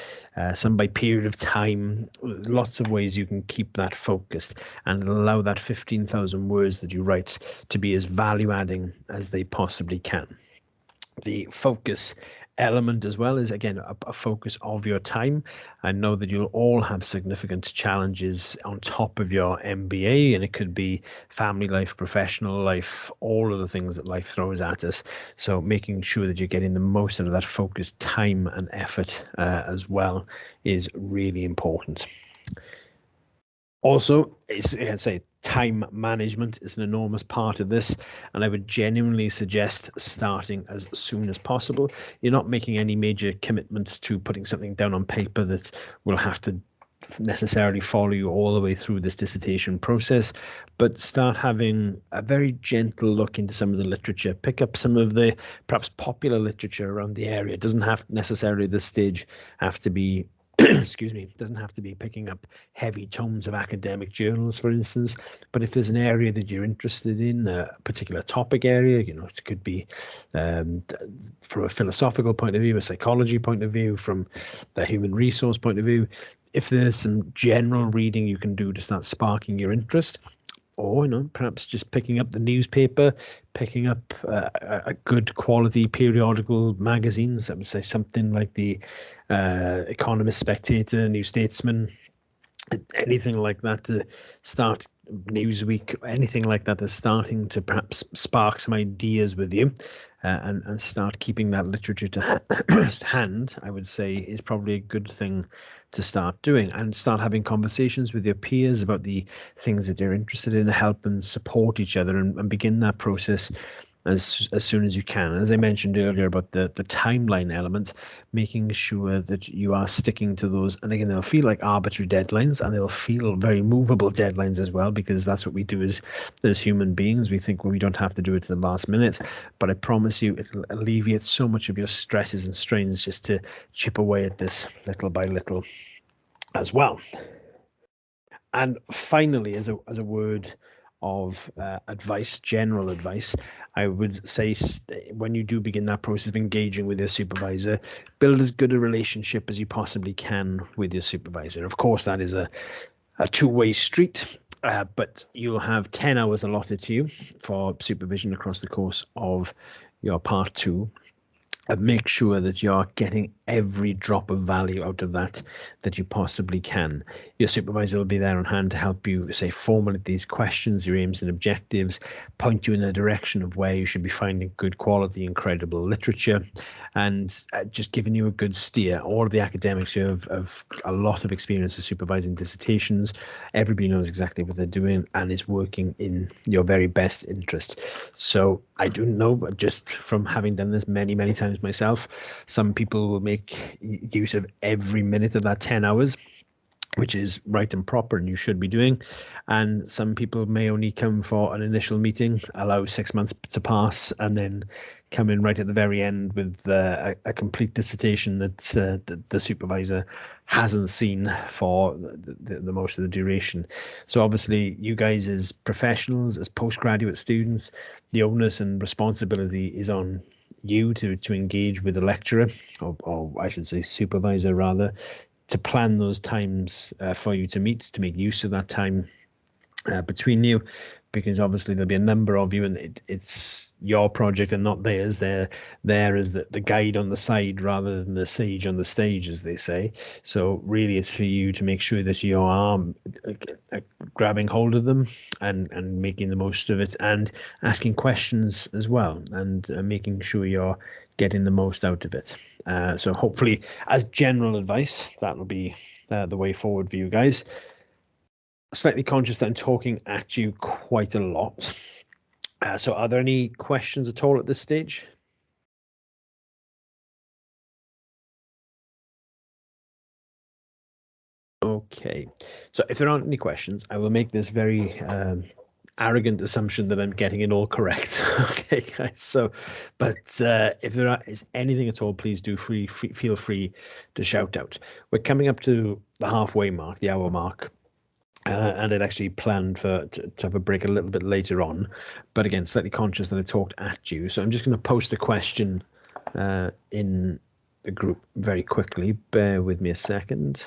some by period of time. Lots of ways you can keep that focused and allow that 15,000 words that you write to be as value adding as they possibly can. The focus element as well is, again, a focus of your time. I know that you'll all have significant challenges on top of your MBA, and it could be family life, professional life, all of the things that life throws at us. So making sure that you're getting the most out of that focused time and effort as well is really important. Also, I'd say time management is an enormous part of this, and I would genuinely suggest starting as soon as possible. You're not making any major commitments to putting something down on paper that will have to necessarily follow you all the way through this dissertation process, but start having a very gentle look into some of the literature. Pick up some of the perhaps popular literature around the area. It doesn't have necessarily at this stage have to be excuse me, doesn't have to be picking up heavy tomes of academic journals, for instance, but if there's an area that you're interested in, a particular topic area, you know, it could be from a philosophical point of view, a psychology point of view, from the human resource point of view, if there's some general reading you can do to start sparking your interest, or, you know, perhaps just picking up the newspaper, picking up a good quality periodical magazines. I would say something like the Economist, Spectator, New Statesman, anything like that to start, Newsweek, anything like that that's starting to perhaps spark some ideas with you, and start keeping that literature to hand, I would say, is probably a good thing to start doing, and start having conversations with your peers about the things that you're interested in, help and support each other, and begin that process as soon as you can. As I mentioned earlier about the timeline element, making sure that you are sticking to those. And again, they'll feel like arbitrary deadlines, and they'll feel very movable deadlines as well, because that's what we do as human beings. We think, well, we don't have to do it to the last minute, but I promise you it'll alleviate so much of your stresses and strains just to chip away at this little by little as well. And finally, as a word of advice, general advice, I would say when you do begin that process of engaging with your supervisor, build as good a relationship as you possibly can with your supervisor. Of course, that is a two-way street, but you'll have 10 hours allotted to you for supervision across the course of your part 2. And make sure that you're getting every drop of value out of that you possibly can. Your supervisor will be there on hand to help you, say, formulate these questions, your aims and objectives, point you in the direction of where you should be finding good quality and credible literature, and just giving you a good steer. All of the academics who have a lot of experience with supervising dissertations, everybody knows exactly what they're doing and is working in your very best interest. So I do know, just from having done this many, many times myself, some people will make use of every minute of that 10 hours, which is right and proper and you should be doing. And some people may only come for an initial meeting, allow 6 months to pass, and then come in right at the very end with a complete dissertation that the supervisor hasn't seen for the most of the duration. So obviously you guys as professionals, as postgraduate students, the onus and responsibility is on you to engage with the lecturer, or I should say supervisor rather, to plan those times for you to meet, to make use of that time, between you, because obviously there'll be a number of you, and it's your project and not theirs. They're there as the guide on the side rather than the sage on the stage, as they say. So really, it's for you to make sure that you are grabbing hold of them and making the most of it, and asking questions as well, and making sure you're getting the most out of it. So hopefully, as general advice, that will be the way forward for you guys. Slightly conscious that I'm talking at you quite a lot. So are there any questions at all at this stage? Okay, so if there aren't any questions, I will make this very arrogant assumption that I'm getting it all correct. Okay, guys. So, but if there is anything at all, please do feel free to shout out. We're coming up to the halfway mark, the hour mark. And I'd actually planned to have a break a little bit later on, but again, slightly conscious that I talked at you. So I'm just going to post a question in the group very quickly. Bear with me a second.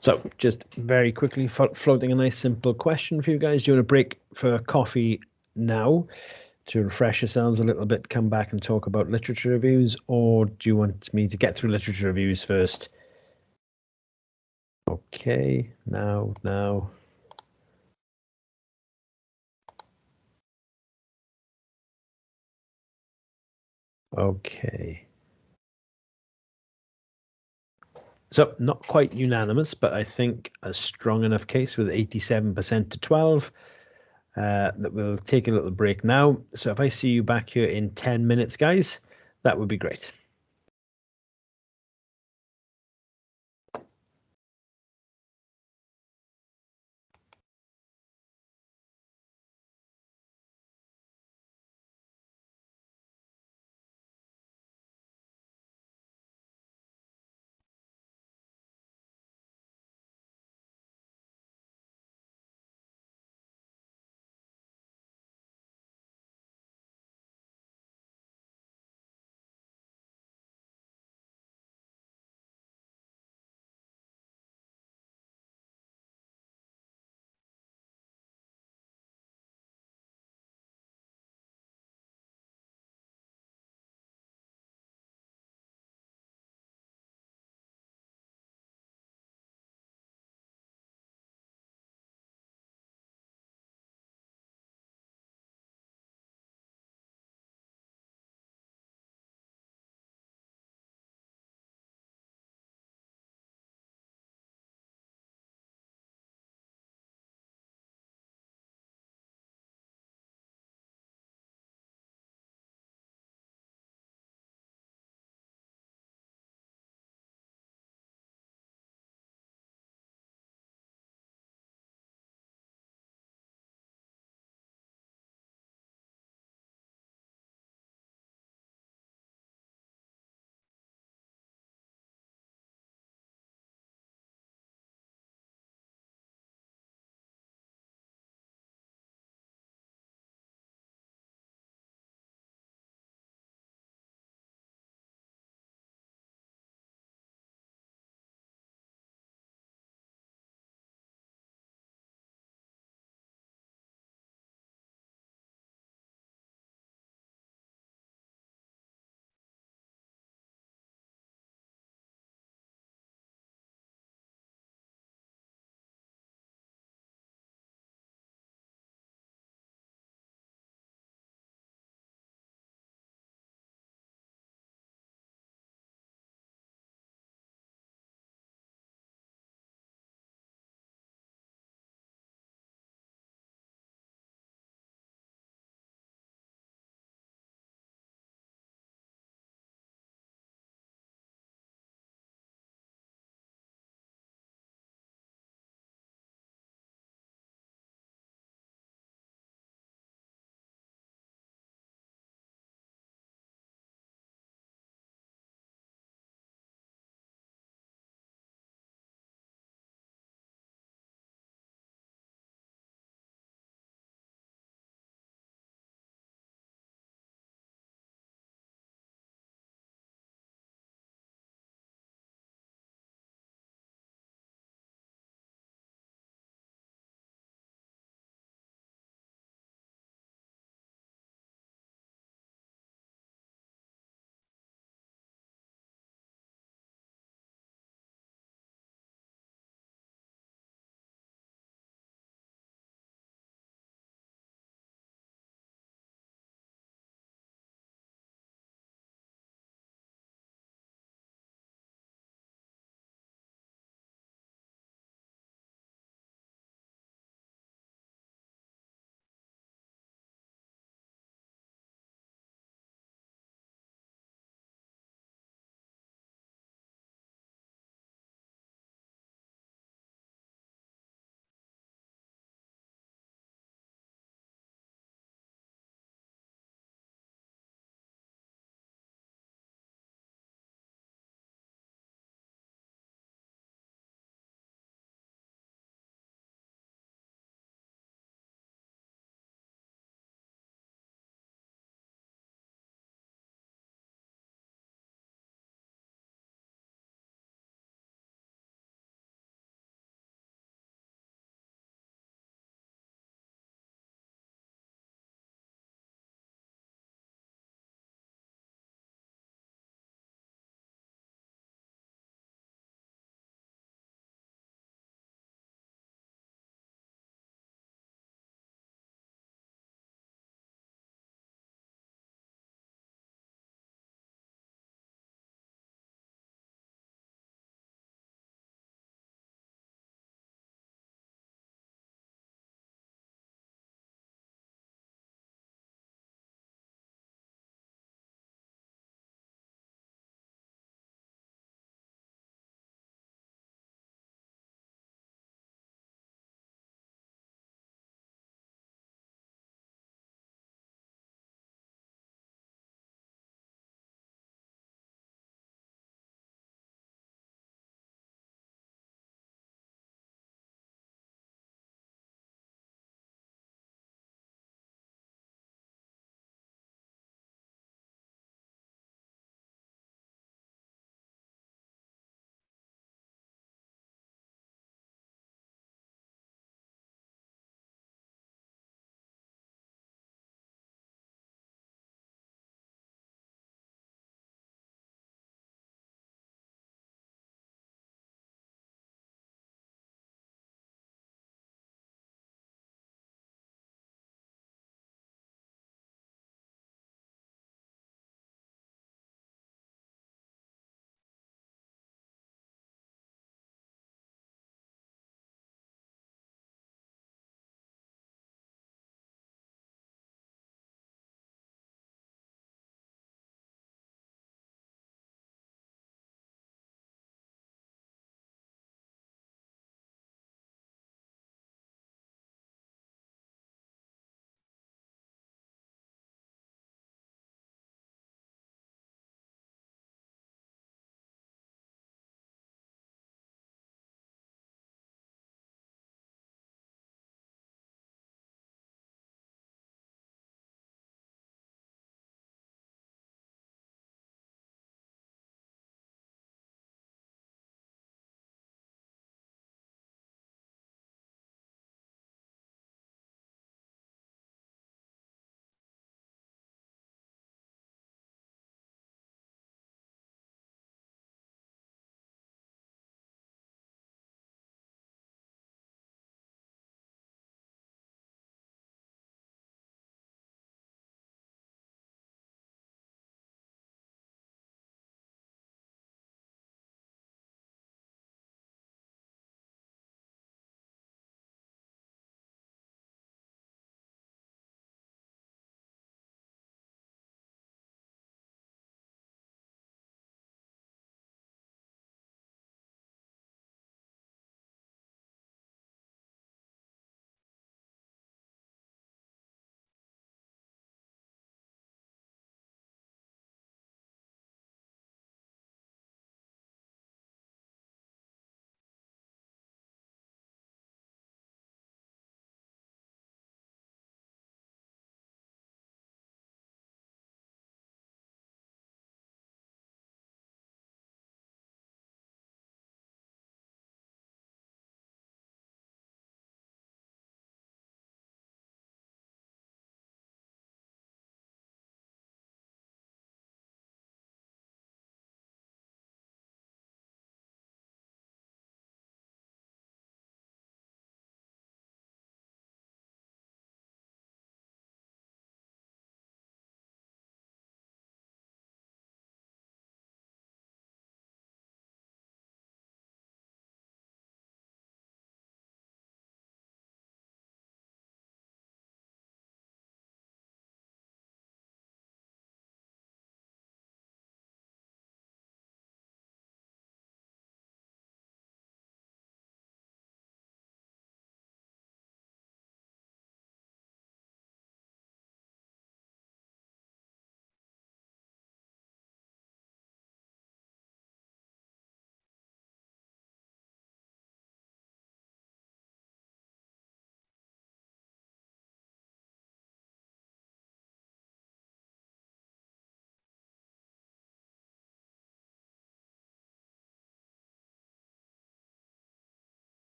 So just very quickly floating a nice simple question for you guys. Do you want to break for coffee now to refresh yourselves a little bit, come back and talk about literature reviews, or do you want me to get through literature reviews first? Okay, now. Okay. So not quite unanimous, but I think a strong enough case with 87% to 12 that we'll take a little break now. So if I see you back here in 10 minutes, guys, that would be great.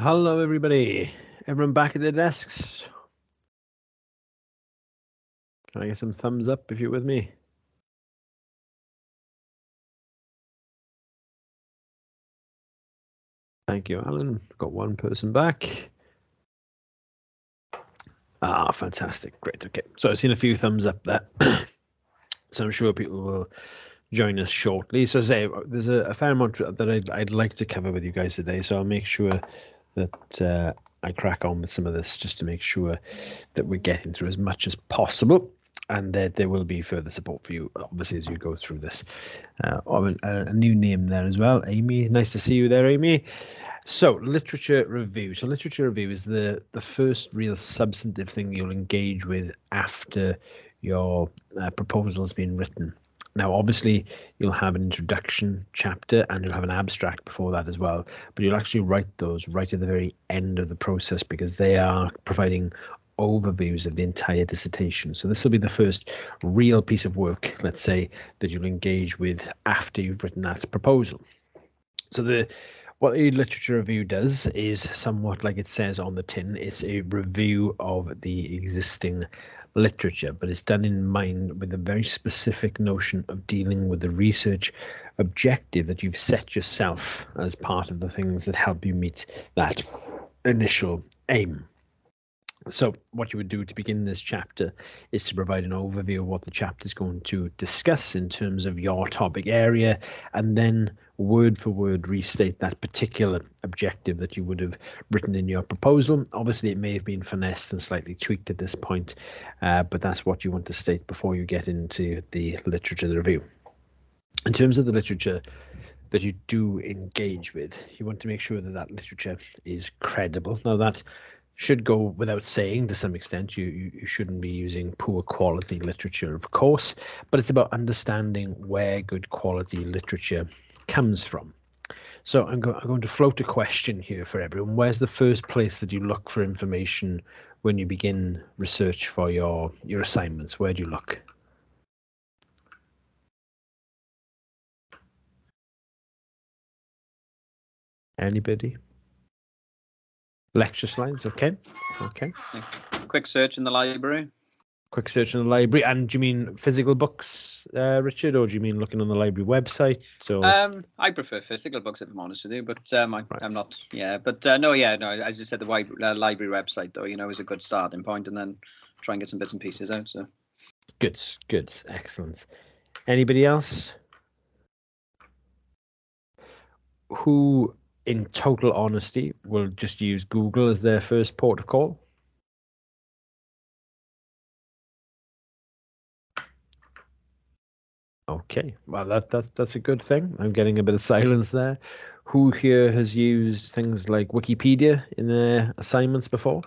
Hello, everybody. Everyone back at their desks? Can I get some thumbs up if you're with me? Thank you, Alan. Got one person back. Ah, fantastic. Great. Okay. So I've seen a few thumbs up there. So I'm sure people will join us shortly. So say there's a fair amount that I'd like to cover with you guys today. So I'll make sure that I crack on with some of this just to make sure that we're getting through as much as possible. And that there will be further support for you, obviously, as you go through this. A new name there as well, Amy. Nice to see you there, Amy. So, literature review. So, literature review is the first real substantive thing you'll engage with after your proposal has been written. Now, obviously, you'll have an introduction chapter and you'll have an abstract before that as well. But you'll actually write those right at the very end of the process because they are providing overviews of the entire dissertation. So this will be the first real piece of work, let's say, that you'll engage with after you've written that proposal. So what a literature review does is somewhat like it says on the tin. It's a review of the existing literature, but it's done in mind with a very specific notion of dealing with the research objective that you've set yourself as part of the things that help you meet that initial aim. So what you would do to begin this chapter is to provide an overview of what the chapter is going to discuss in terms of your topic area, and then word for word restate that particular objective that you would have written in your proposal. Obviously, it may have been finessed and slightly tweaked at this point, but that's what you want to state before you get into the literature review. In terms of the literature that you do engage with, you want to make sure that that literature is credible. Now, that should go without saying to some extent. You shouldn't be using poor quality literature, of course, but it's about understanding where good quality literature comes from. So I'm going to float a question here for everyone. Where's the first place that you look for information when you begin research for your assignments? Where do you look? Anybody? Lecture slides, okay. Quick search in the library. Quick search in the library. And do you mean physical books, Richard, or do you mean looking on the library website? So I prefer physical books, if I'm honest with you, but I'm not. Yeah, but no. As you said, the library website, though, is a good starting point, and then try and get some bits and pieces out. So good, excellent. Anybody else? Who, in total honesty, will just use Google as their first port of call? Okay, well that's a good thing. I'm getting a bit of silence there. Who here has used things like Wikipedia in their assignments before?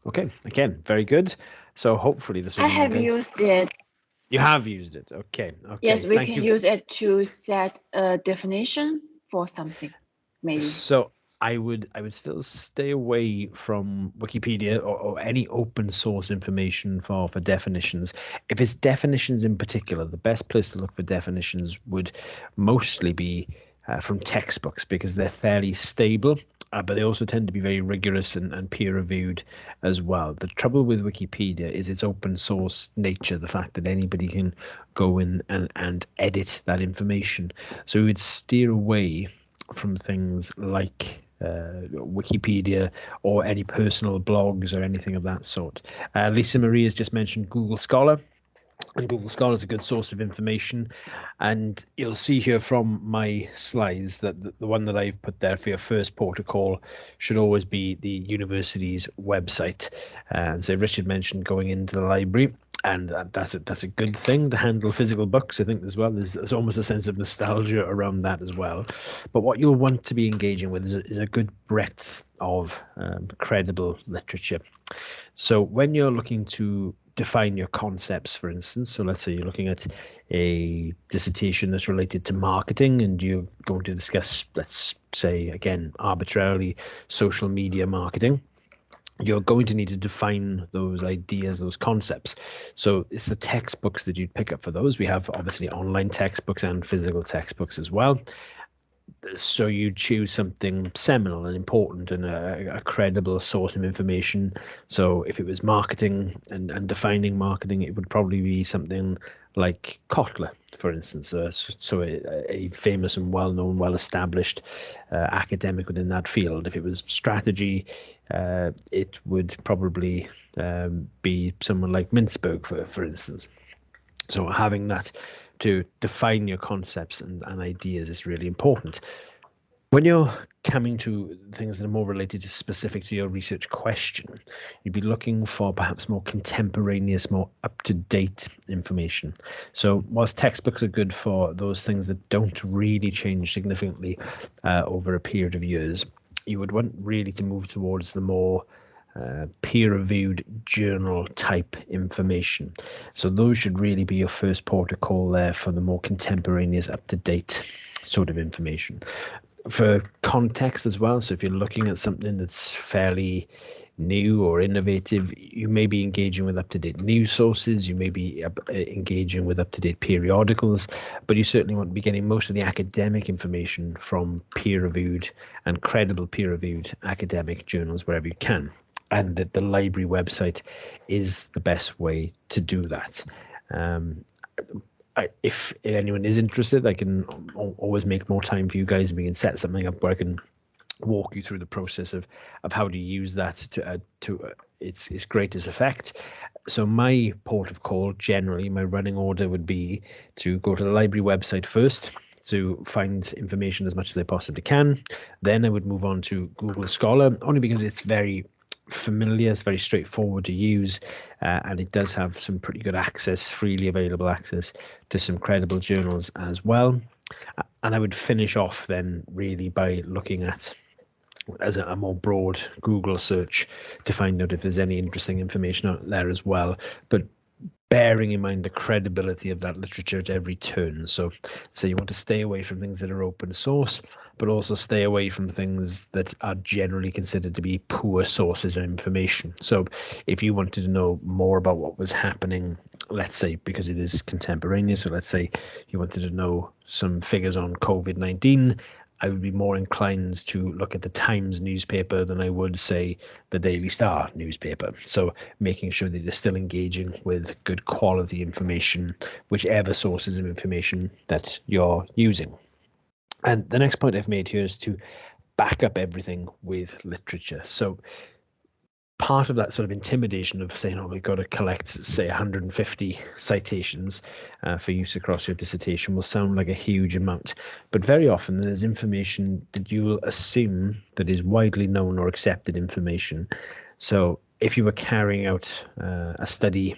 Okay, again, very good. So hopefully this will I have used it. You have used it. Okay. Yes, we can use it to set a definition for something, maybe. So I would still stay away from Wikipedia or any open source information for definitions. If it's definitions in particular, the best place to look for definitions would mostly be from textbooks because they're fairly stable. But they also tend to be very rigorous and peer-reviewed as well. The trouble with Wikipedia is its open source nature, the fact that anybody can go in and edit that information. So we would steer away from things like Wikipedia or any personal blogs or anything of that sort. Lisa Marie has just mentioned Google Scholar. And Google Scholar is a good source of information. And you'll see here from my slides that the one that I've put there for your first port of call should always be the university's website. And so Richard mentioned going into the library, and that's a good thing to handle physical books, I think, as well. There's almost a sense of nostalgia around that as well. But what you'll want to be engaging with is a good breadth of credible literature. So when you're looking to define your concepts, for instance, so let's say you're looking at a dissertation that's related to marketing and you're going to discuss, let's say, again, arbitrarily, social media marketing. you're going to need to define those ideas, those concepts. So it's the textbooks that you'd pick up for those. We have obviously online textbooks and physical textbooks as well. So you choose something seminal and important and a credible source of information. So if it was marketing and defining marketing, it would probably be something like Kotler, for instance. So a famous and well-known, well-established academic within that field. If it was strategy, it would probably be someone like Mintzberg, for instance. So having that to define your concepts and ideas is really important. When you're coming to things that are more related to specific to your research question, you'd be looking for perhaps more contemporaneous, more up-to-date information. So whilst textbooks are good for those things that don't really change significantly over a period of years, you would want really to move towards the more peer-reviewed journal type information. So those should really be your first port of call there for the more contemporaneous, up-to-date sort of information. For context as well, so if you're looking at something that's fairly new or innovative, you may be engaging with up-to-date news sources, you may be engaging with up-to-date periodicals, but you certainly want to be getting most of the academic information from peer-reviewed and credible peer-reviewed academic journals wherever you can. And that the library website is the best way to do that. If anyone is interested, I can always make more time for you guys, and we can set something up where I can walk you through the process of how to use that to its greatest effect. So my port of call, generally, my running order would be to go to the library website first, to find information as much as I possibly can. Then I would move on to Google Scholar, only because it's very familiar, it's very straightforward to use, and it does have some pretty good access, freely available access to some credible journals as well. And I would finish off then really by looking at as a more broad Google search to find out if there's any interesting information out there as well, but bearing in mind the credibility of that literature at every turn. So you want to stay away from things that are open source, but also stay away from things that are generally considered to be poor sources of information. So if you wanted to know more about what was happening, let's say because it is contemporaneous, so let's say you wanted to know some figures on COVID-19, I would be more inclined to look at the Times newspaper than I would, say, the Daily Star newspaper. So making sure that you're still engaging with good quality information, whichever sources of information that you're using. And the next point I've made here is to back up everything with literature. So part of that sort of intimidation of saying, oh, we've got to collect, say, 150 citations for use across your dissertation will sound like a huge amount. But very often there's information that you will assume that is widely known or accepted information. So if you were carrying out a study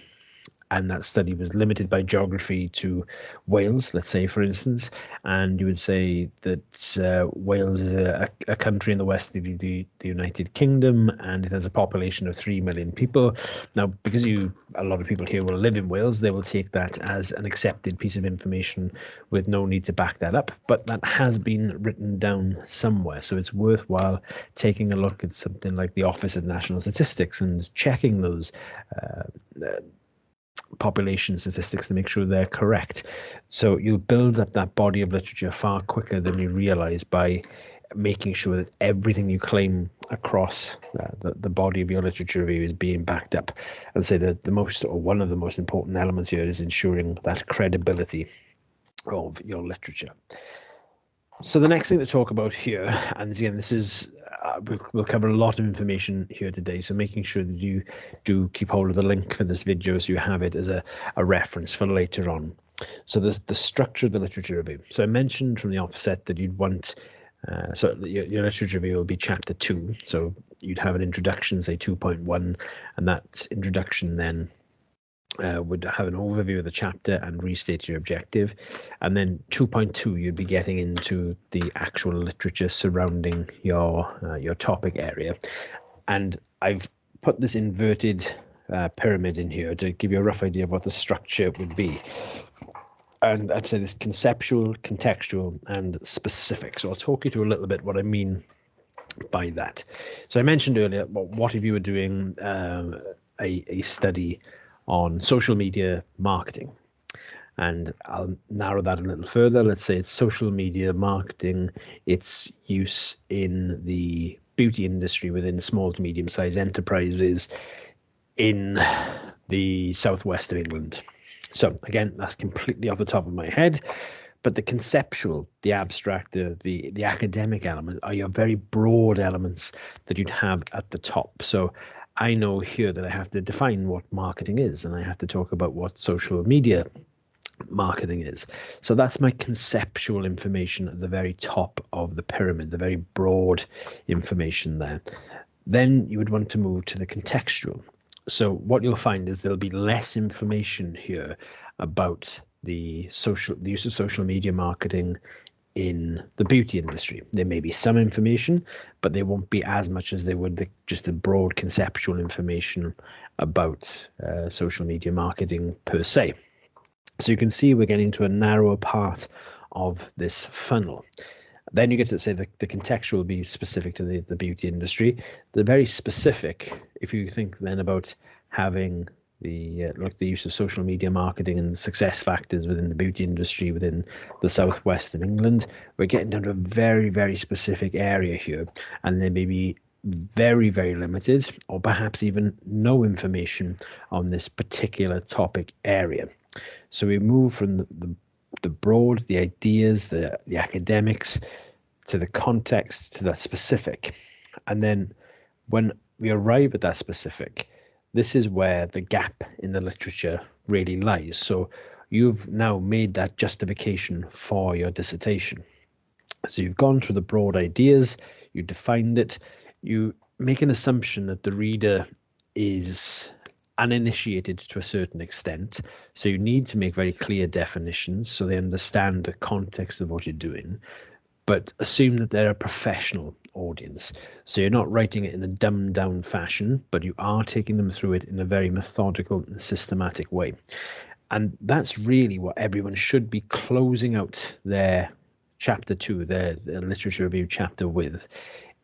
and that study was limited by geography to Wales, let's say, for instance, and you would say that Wales is a country in the west of the United Kingdom, and it has a population of 3 million people. Now, because a lot of people here will live in Wales, they will take that as an accepted piece of information with no need to back that up, but that has been written down somewhere. So it's worthwhile taking a look at something like the Office of National Statistics and checking those population statistics to make sure they're correct. So you'll build up that body of literature far quicker than you realize by making sure that everything you claim across the body of your literature review is being backed up. And say that one of the most important elements here is ensuring that credibility of your literature. So the next thing to talk about here, and again, this is we'll cover a lot of information here today, so making sure that you do keep hold of the link for this video so you have it as a reference for later on. So there's the structure of the literature review. So I mentioned from the offset that you'd want, so your literature review will be chapter 2. So you'd have an introduction, say 2.1, and that introduction then would have an overview of the chapter and restate your objective. And then 2.2, you'd be getting into the actual literature surrounding your topic area. And I've put this inverted pyramid in here to give you a rough idea of what the structure would be. And I've said it's conceptual, contextual, and specific. So I'll talk you through a little bit what I mean by that. So I mentioned earlier, well, what if you were doing a study on social media marketing? And I'll narrow that a little further. Let's say it's social media marketing, its use in the beauty industry within small to medium-sized enterprises in the southwest of England. So again, that's completely off the top of my head, but the conceptual, the abstract, the academic element are your very broad elements that you'd have at the top. So I know here that I have to define what marketing is, and I have to talk about what social media marketing is. So that's my conceptual information at the very top of the pyramid, the very broad information there. Then you would want to move to the contextual. So what you'll find is there'll be less information here about the use of social media marketing in the beauty industry. There may be some information, but there won't be as much as there would just the broad conceptual information about social media marketing per se. So you can see we're getting to a narrower part of this funnel. Then you get to say the contextual will be specific to the beauty industry. The very specific, if you think then about having the use of social media marketing and success factors within the beauty industry within the southwest of England, we're getting down to a very, very specific area here, and there may be very, very limited or perhaps even no information on this particular topic area. So we move from the broad, the ideas, the academics, to the context, to that specific. And then when we arrive at that specific, this is where the gap in the literature really lies. So you've now made that justification for your dissertation. So you've gone through the broad ideas, you defined it, you make an assumption that the reader is uninitiated to a certain extent. So you need to make very clear definitions so they understand the context of what you're doing, but assume that they're a professional audience. So you're not writing it in a dumbed down fashion, but you are taking them through it in a very methodical and systematic way. And that's really what everyone should be closing out their chapter 2, their literature review chapter with,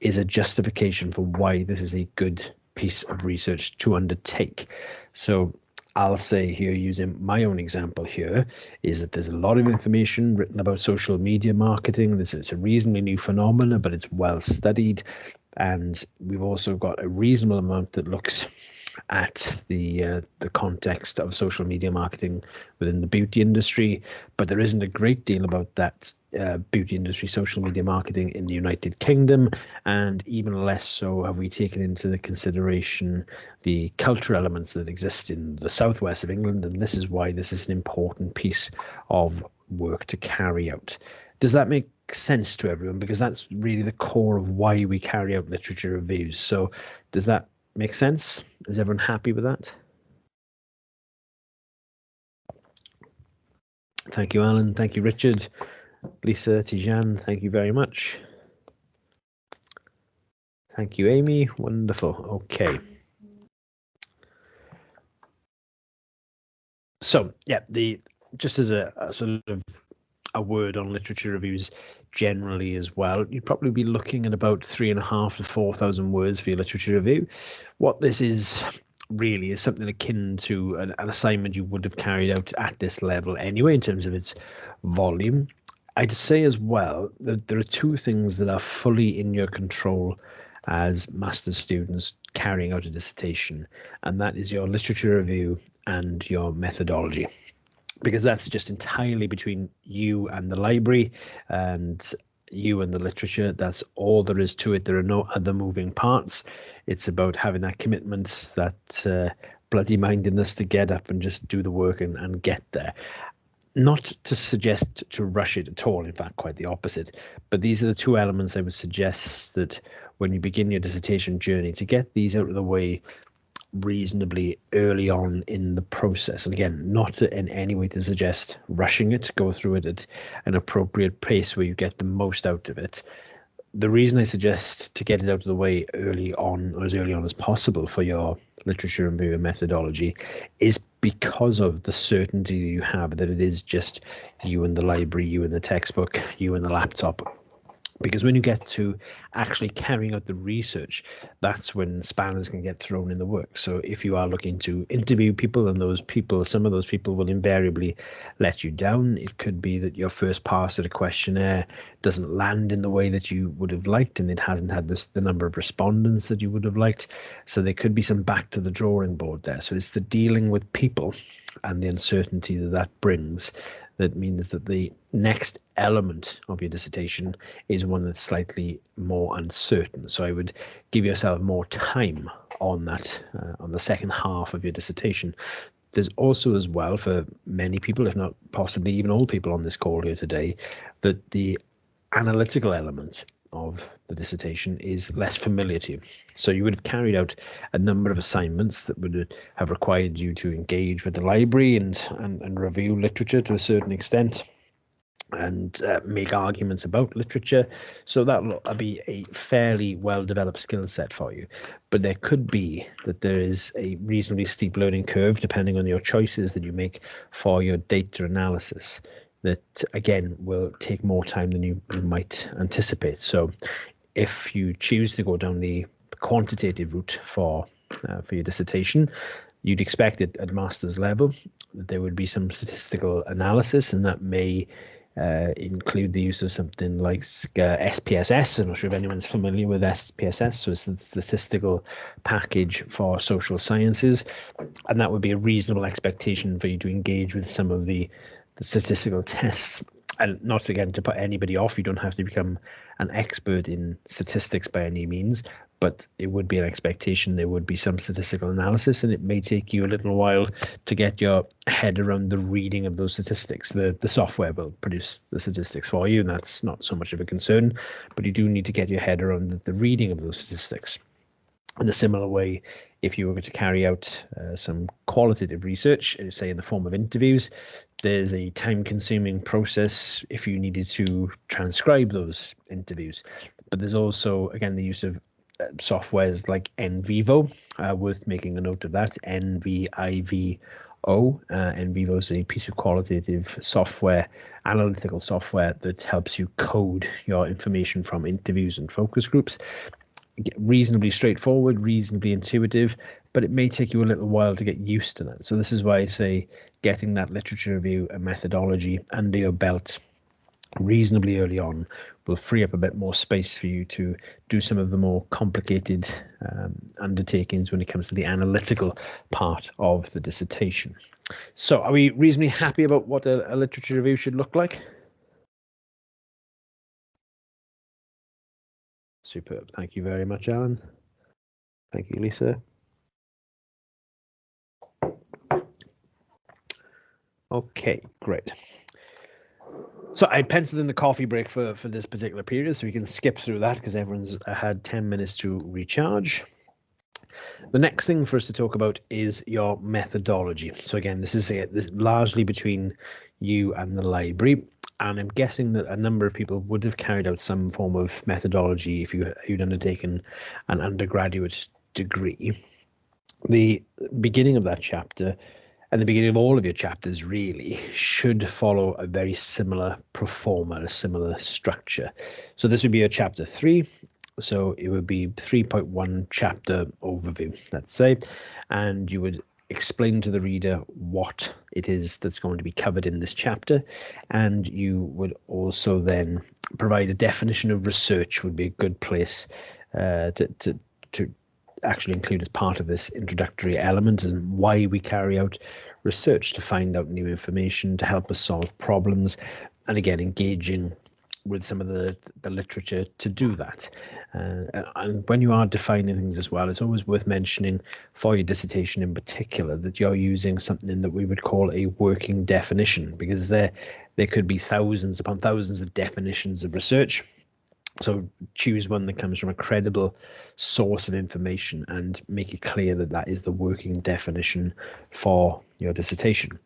is a justification for why this is a good piece of research to undertake. So I'll say here, using my own example here, is that there's a lot of information written about social media marketing. It's a reasonably new phenomenon, but it's well studied. And we've also got a reasonable amount that looks at the context of social media marketing within the beauty industry, but there isn't a great deal about that beauty industry social media marketing in the United Kingdom, and even less so have we taken into the consideration the cultural elements that exist in the southwest of England, and this is why this is an important piece of work to carry out. Does that make sense to everyone? Because that's really the core of why we carry out literature reviews. So does that make sense? Is everyone happy with that? Thank you, Alan. Thank you, Richard. Lisa, Tijan, thank you very much. Thank you, Amy. Wonderful. Okay. So, yeah, just as a sort of a word on literature reviews generally as well, you'd probably be looking at about 3,500 to 4,000 words for your literature review. What this is really is something akin to an assignment you would have carried out at this level anyway in terms of its volume. I'd say as well that there are two things that are fully in your control as master's students carrying out a dissertation, and that is your literature review and your methodology, because that's just entirely between you and the library and you and the literature. That's all there is to it. There are no other moving parts. It's about having that commitment, that bloody mindedness to get up and just do the work and get there. Not to suggest to rush it at all, in fact, quite the opposite. But these are the two elements I would suggest that when you begin your dissertation journey, to get these out of the way reasonably early on in the process. And again, not in any way to suggest rushing it, go through it at an appropriate pace where you get the most out of it. The reason I suggest to get it out of the way early on, or as early on as possible for your literature review and methodology, is because of the certainty you have that it is just you and the library, you and the textbook, you and the laptop Because when you get to actually carrying out the research, that's when spanners can get thrown in the works. So if you are looking to interview people and some of those people will invariably let you down, it could be that your first pass at a questionnaire doesn't land in the way that you would have liked, and it hasn't had the number of respondents that you would have liked. So there could be some back to the drawing board there. So it's the dealing with people and the uncertainty that brings that means that the next element of your dissertation is one that's slightly more uncertain. So I would give yourself more time on that, on the second half of your dissertation. There's also as well, for many people, if not possibly even all people on this call here today, that the analytical element of the dissertation is less familiar to you. So you would have carried out a number of assignments that would have required you to engage with the library and review literature to a certain extent and make arguments about literature. So that'll be a fairly well-developed skill set for you. But there could be that there is a reasonably steep learning curve depending on your choices that you make for your data analysis, that again will take more time than you might anticipate. So if you choose to go down the quantitative route for your dissertation, you'd expect it at master's level that there would be some statistical analysis, and that may include the use of something like SPSS. I'm not sure if anyone's familiar with SPSS, so it's the statistical package for social sciences, and that would be a reasonable expectation for you to engage with some of the statistical tests. And not again to put anybody off, you don't have to become an expert in statistics by any means, but it would be an expectation there would be some statistical analysis, and it may take you a little while to get your head around the reading of those statistics. The software will produce the statistics for you, and that's not so much of a concern, but you do need to get your head around the reading of those statistics. In a similar way, if you were to carry out some qualitative research, say in the form of interviews, there's a time-consuming process if you needed to transcribe those interviews. But there's also, again, the use of softwares like NVivo, worth making a note of that, NVIVO. NVivo is a piece of qualitative software, analytical software that helps you code your information from interviews and focus groups. Reasonably straightforward, reasonably intuitive, but it may take you a little while to get used to that. So this is why I say getting that literature review and methodology under your belt reasonably early on will free up a bit more space for you to do some of the more complicated undertakings when it comes to the analytical part of the dissertation. So are we reasonably happy about what a literature review should look like? Superb. Thank you very much, Alan. Thank you, Lisa. Okay, great. So I penciled in the coffee break for this particular period, so we can skip through that because everyone's had 10 minutes to recharge. The next thing for us to talk about is your methodology. So again, this is largely between you and the library, and I'm guessing that a number of people would have carried out some form of methodology if you'd undertaken an undergraduate degree. The beginning of that chapter, and the beginning of all of your chapters really, should follow a very similar proforma, a similar structure. So this would be your chapter 3. So it would be 3.1 chapter overview, let's say, and you would explain to the reader what it is that's going to be covered in this chapter, and you would also then provide a definition of research. Would be a good place to actually include as part of this introductory element, and why we carry out research: to find out new information, to help us solve problems, and again engaging with some of the literature to do that. And when you are defining things as well, it's always worth mentioning for your dissertation in particular that you're using something that we would call a working definition, because there could be thousands upon thousands of definitions of research. So choose one that comes from a credible source of information and make it clear that that is the working definition for your dissertation.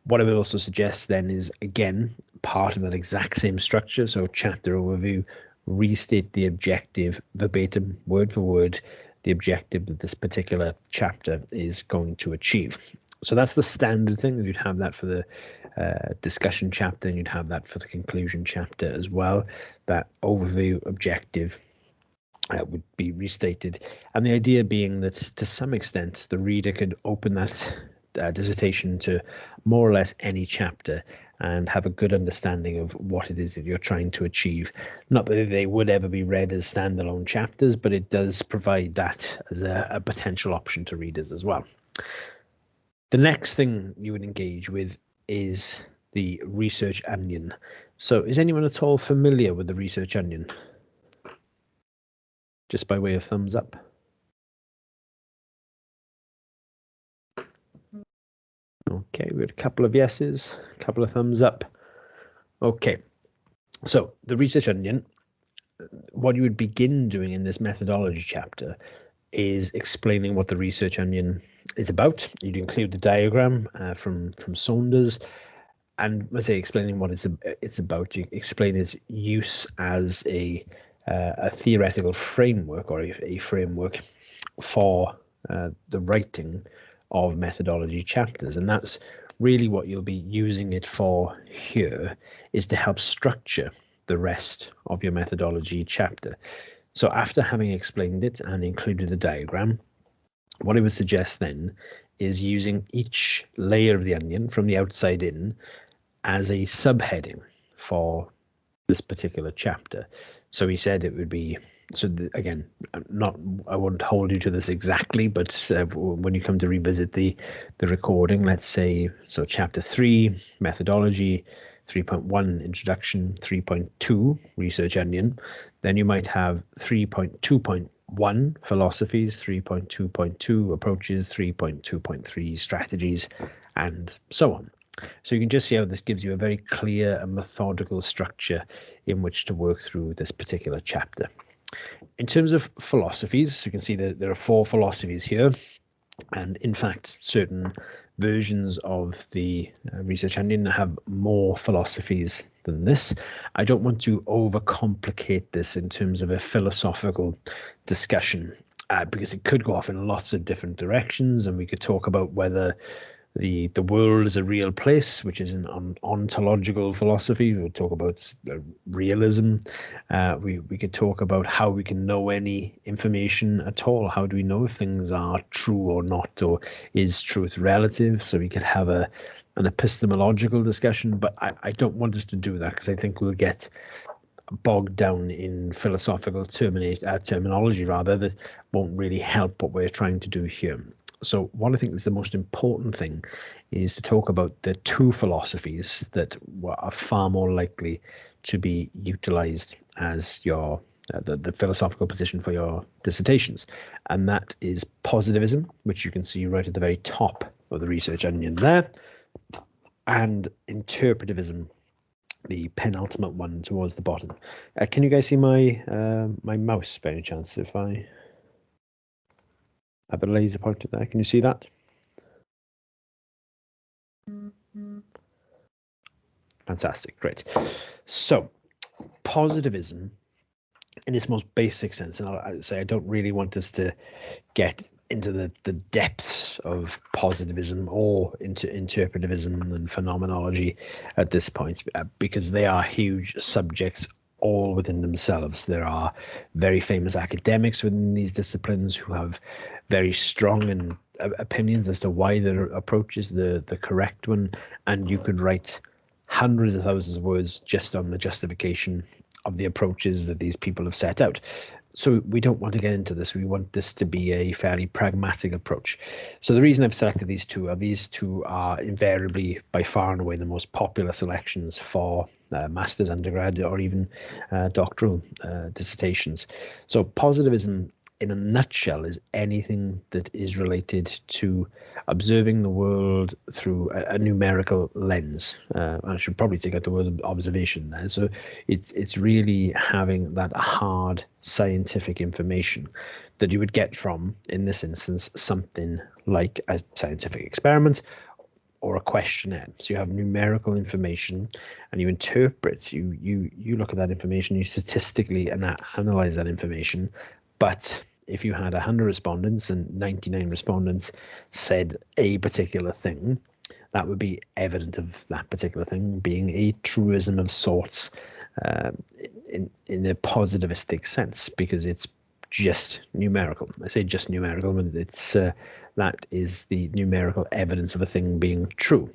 What I would also suggest then is, again, part of that exact same structure, so chapter overview, restate the objective verbatim, word for word, the objective that this particular chapter is going to achieve. So that's the standard thing. You'd have that for the discussion chapter, and you'd have that for the conclusion chapter as well. That overview objective would be restated, and the idea being that to some extent the reader could open that dissertation to more or less any chapter and have a good understanding of what it is that you're trying to achieve. Not that they would ever be read as standalone chapters, but it does provide that as a potential option to readers as well. The next thing you would engage with is the research onion. So is anyone at all familiar with the research onion? Just by way of thumbs up. Okay, we had a couple of yeses, a couple of thumbs up. Okay, so the research onion, what you would begin doing in this methodology chapter is explaining what the research onion is about. You'd include the diagram from Saunders, and let's say explaining what it's about. You explain its use as a theoretical framework, or a framework for the writing of methodology chapters, and that's really what you'll be using it for here, is to help structure the rest of your methodology chapter. So after having explained it and included the diagram, what I would suggest then is using each layer of the onion from the outside in as a subheading for this particular chapter. So he said it would be, again, I won't hold you to this exactly, but when you come to revisit the recording, let's say, so chapter 3, methodology, 3.1, introduction, 3.2, research onion, then you might have 3.2.1, philosophies, 3.2.2, approaches, 3.2.3, strategies, and so on. So you can just see how this gives you a very clear and methodical structure in which to work through this particular chapter. In terms of philosophies, you can see that there are 4 philosophies here, and in fact certain versions of the research onion have more philosophies than this. I don't want to overcomplicate this in terms of a philosophical discussion, because it could go off in lots of different directions, and we could talk about whether the world is a real place, which is an ontological philosophy. We would talk about realism. We could talk about how we can know any information at all. How do we know if things are true or not, or is truth relative? So we could have an epistemological discussion, but I don't want us to do that, because I think we'll get bogged down in philosophical terminology rather that won't really help what we're trying to do here. So what I think is the most important thing is to talk about the 2 philosophies that are far more likely to be utilized as your the philosophical position for your dissertations, and that is positivism, which you can see right at the very top of the research onion there, and interpretivism, the penultimate one towards the bottom. Can you guys see my my mouse by any chance? If I have a laser pointer there, can you see that? Fantastic, great. So positivism in its most basic sense, and I'll say I don't really want us to get into the depths of positivism or into interpretivism and phenomenology at this point, because they are huge subjects all within themselves. There are very famous academics within these disciplines who have very strong opinions as to why their approach is the correct one, and you could write hundreds of thousands of words just on the justification of the approaches that these people have set out. So we don't want to get into this. We want this to be a fairly pragmatic approach. So the reason I've selected these two are invariably by far and away the most popular selections for master's, undergrad, or even doctoral dissertations. So positivism in a nutshell is anything that is related to observing the world through a numerical lens. I should probably take out the word observation there. So it's really having that hard scientific information that you would get from, in this instance, something like a scientific experiment or a questionnaire. So you have numerical information and you interpret, you look at that information, you statistically analyze that information. But if you had 100 respondents and 99 respondents said a particular thing, that would be evident of that particular thing being a truism of sorts, in a positivistic sense, because it's just numerical. I say just numerical, but it's that is the numerical evidence of a thing being true.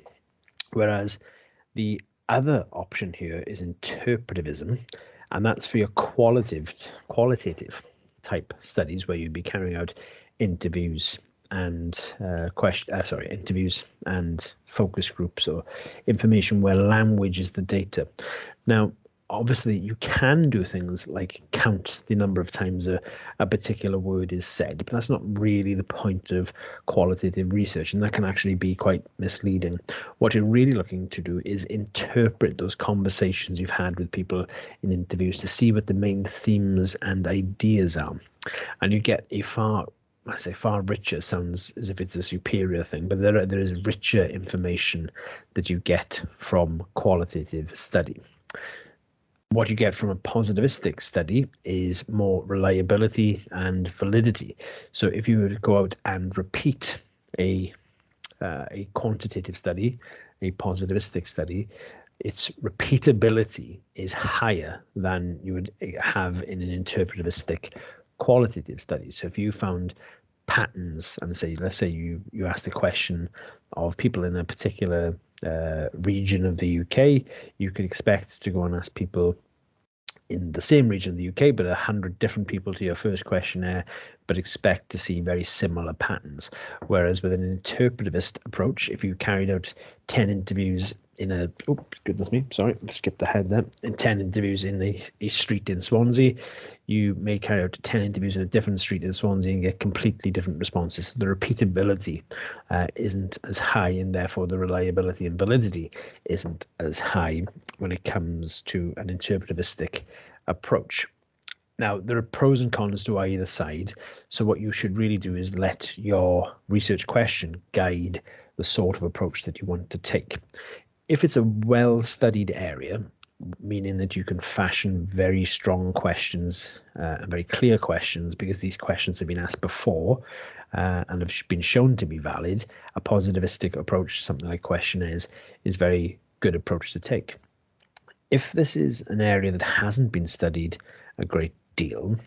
Whereas the other option here is interpretivism, and that's for your qualitative type studies, where you'd be carrying out interviews and interviews and focus groups, or information where language is the data. Now, obviously, you can do things like count the number of times a particular word is said, but that's not really the point of qualitative research, and that can actually be quite misleading. What you're really looking to do is interpret those conversations you've had with people in interviews to see what the main themes and ideas are. And you get a far richer, sounds as if it's a superior thing, but there is richer information that you get from qualitative study. What you get from a positivistic study is more reliability and validity. So if you were to go out and repeat a quantitative study, a positivistic study, its repeatability is higher than you would have in an interpretivistic qualitative study. So if you found patterns, and let's say you asked a question of people in a particular region of the UK, you could expect to go and ask people in the same region of the UK, but 100 different people to your first questionnaire, but expect to see very similar patterns. Whereas with an interpretivist approach, if you carried out 10 interviews in a, oh, goodness me, sorry, skipped ahead there, in 10 interviews in a street in Swansea, you may carry out 10 interviews in a different street in Swansea and get completely different responses. So the repeatability isn't as high, and therefore the reliability and validity isn't as high when it comes to an interpretivistic approach. Now, there are pros and cons to either side. So what you should really do is let your research question guide the sort of approach that you want to take. If it's a well-studied area, meaning that you can fashion very strong questions and very clear questions, because these questions have been asked before and have been shown to be valid, a positivistic approach, something like questionnaires, is a very good approach to take. If this is an area that hasn't been studied a great deal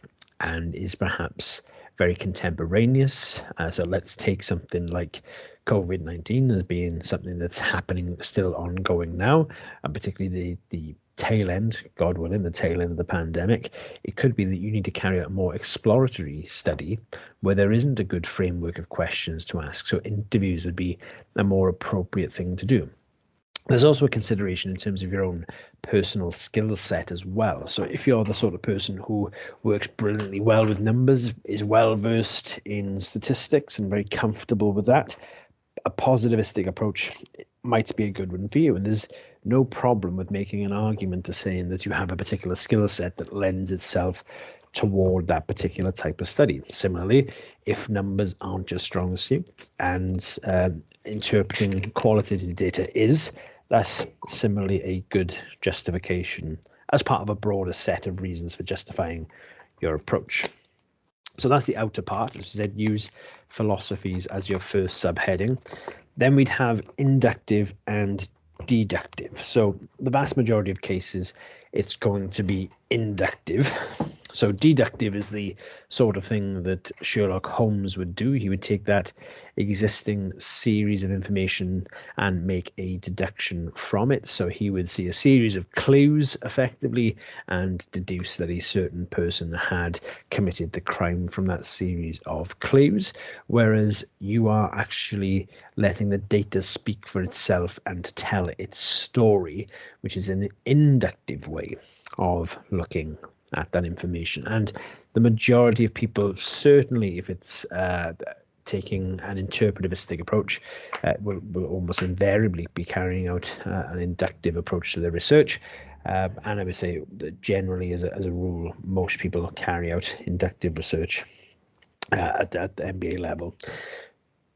and is perhaps very contemporaneous, so let's take something like COVID-19 as being something that's happening still ongoing now, and particularly the tail end, God willing, the tail end of the pandemic. It could be that you need to carry out a more exploratory study where there isn't a good framework of questions to ask. So interviews would be a more appropriate thing to do. There's also a consideration in terms of your own personal skill set as well. So if you're the sort of person who works brilliantly well with numbers, is well versed in statistics and very comfortable with that, a positivistic approach might be a good one for you. And there's no problem with making an argument to saying that you have a particular skill set that lends itself toward that particular type of study. Similarly, if numbers aren't your strong suit and interpreting qualitative data is, that's similarly a good justification as part of a broader set of reasons for justifying your approach. So that's the outer part. As I said, use philosophies as your first subheading. Then we'd have inductive and deductive. So the vast majority of cases, it's going to be inductive. So deductive is the sort of thing that Sherlock Holmes would do. He would take that existing series of information and make a deduction from it. So he would see a series of clues effectively and deduce that a certain person had committed the crime from that series of clues, whereas you are actually letting the data speak for itself and tell its story, which is an inductive way of looking at that information. And the majority of people, certainly if it's taking an interpretivistic approach, will almost invariably be carrying out an inductive approach to their research. And I would say that generally, as a rule, most people carry out inductive research at the MBA level.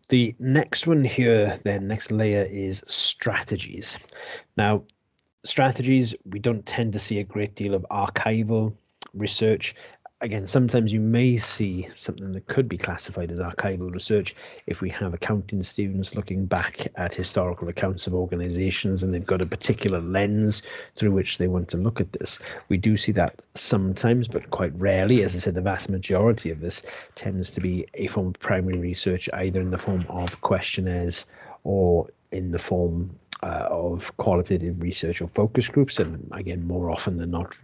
The next one here, then, next layer is strategies. Now, strategies, we don't tend to see a great deal of archival research. again, sometimes you may see something that could be classified as archival research if we have accounting students looking back at historical accounts of organizations and they've got a particular lens through which they want to look at this. We do see that sometimes, but quite rarely. As I said, the vast majority of this tends to be a form of primary research, either in the form of questionnaires or in the form of qualitative research or focus groups, and again, more often than not,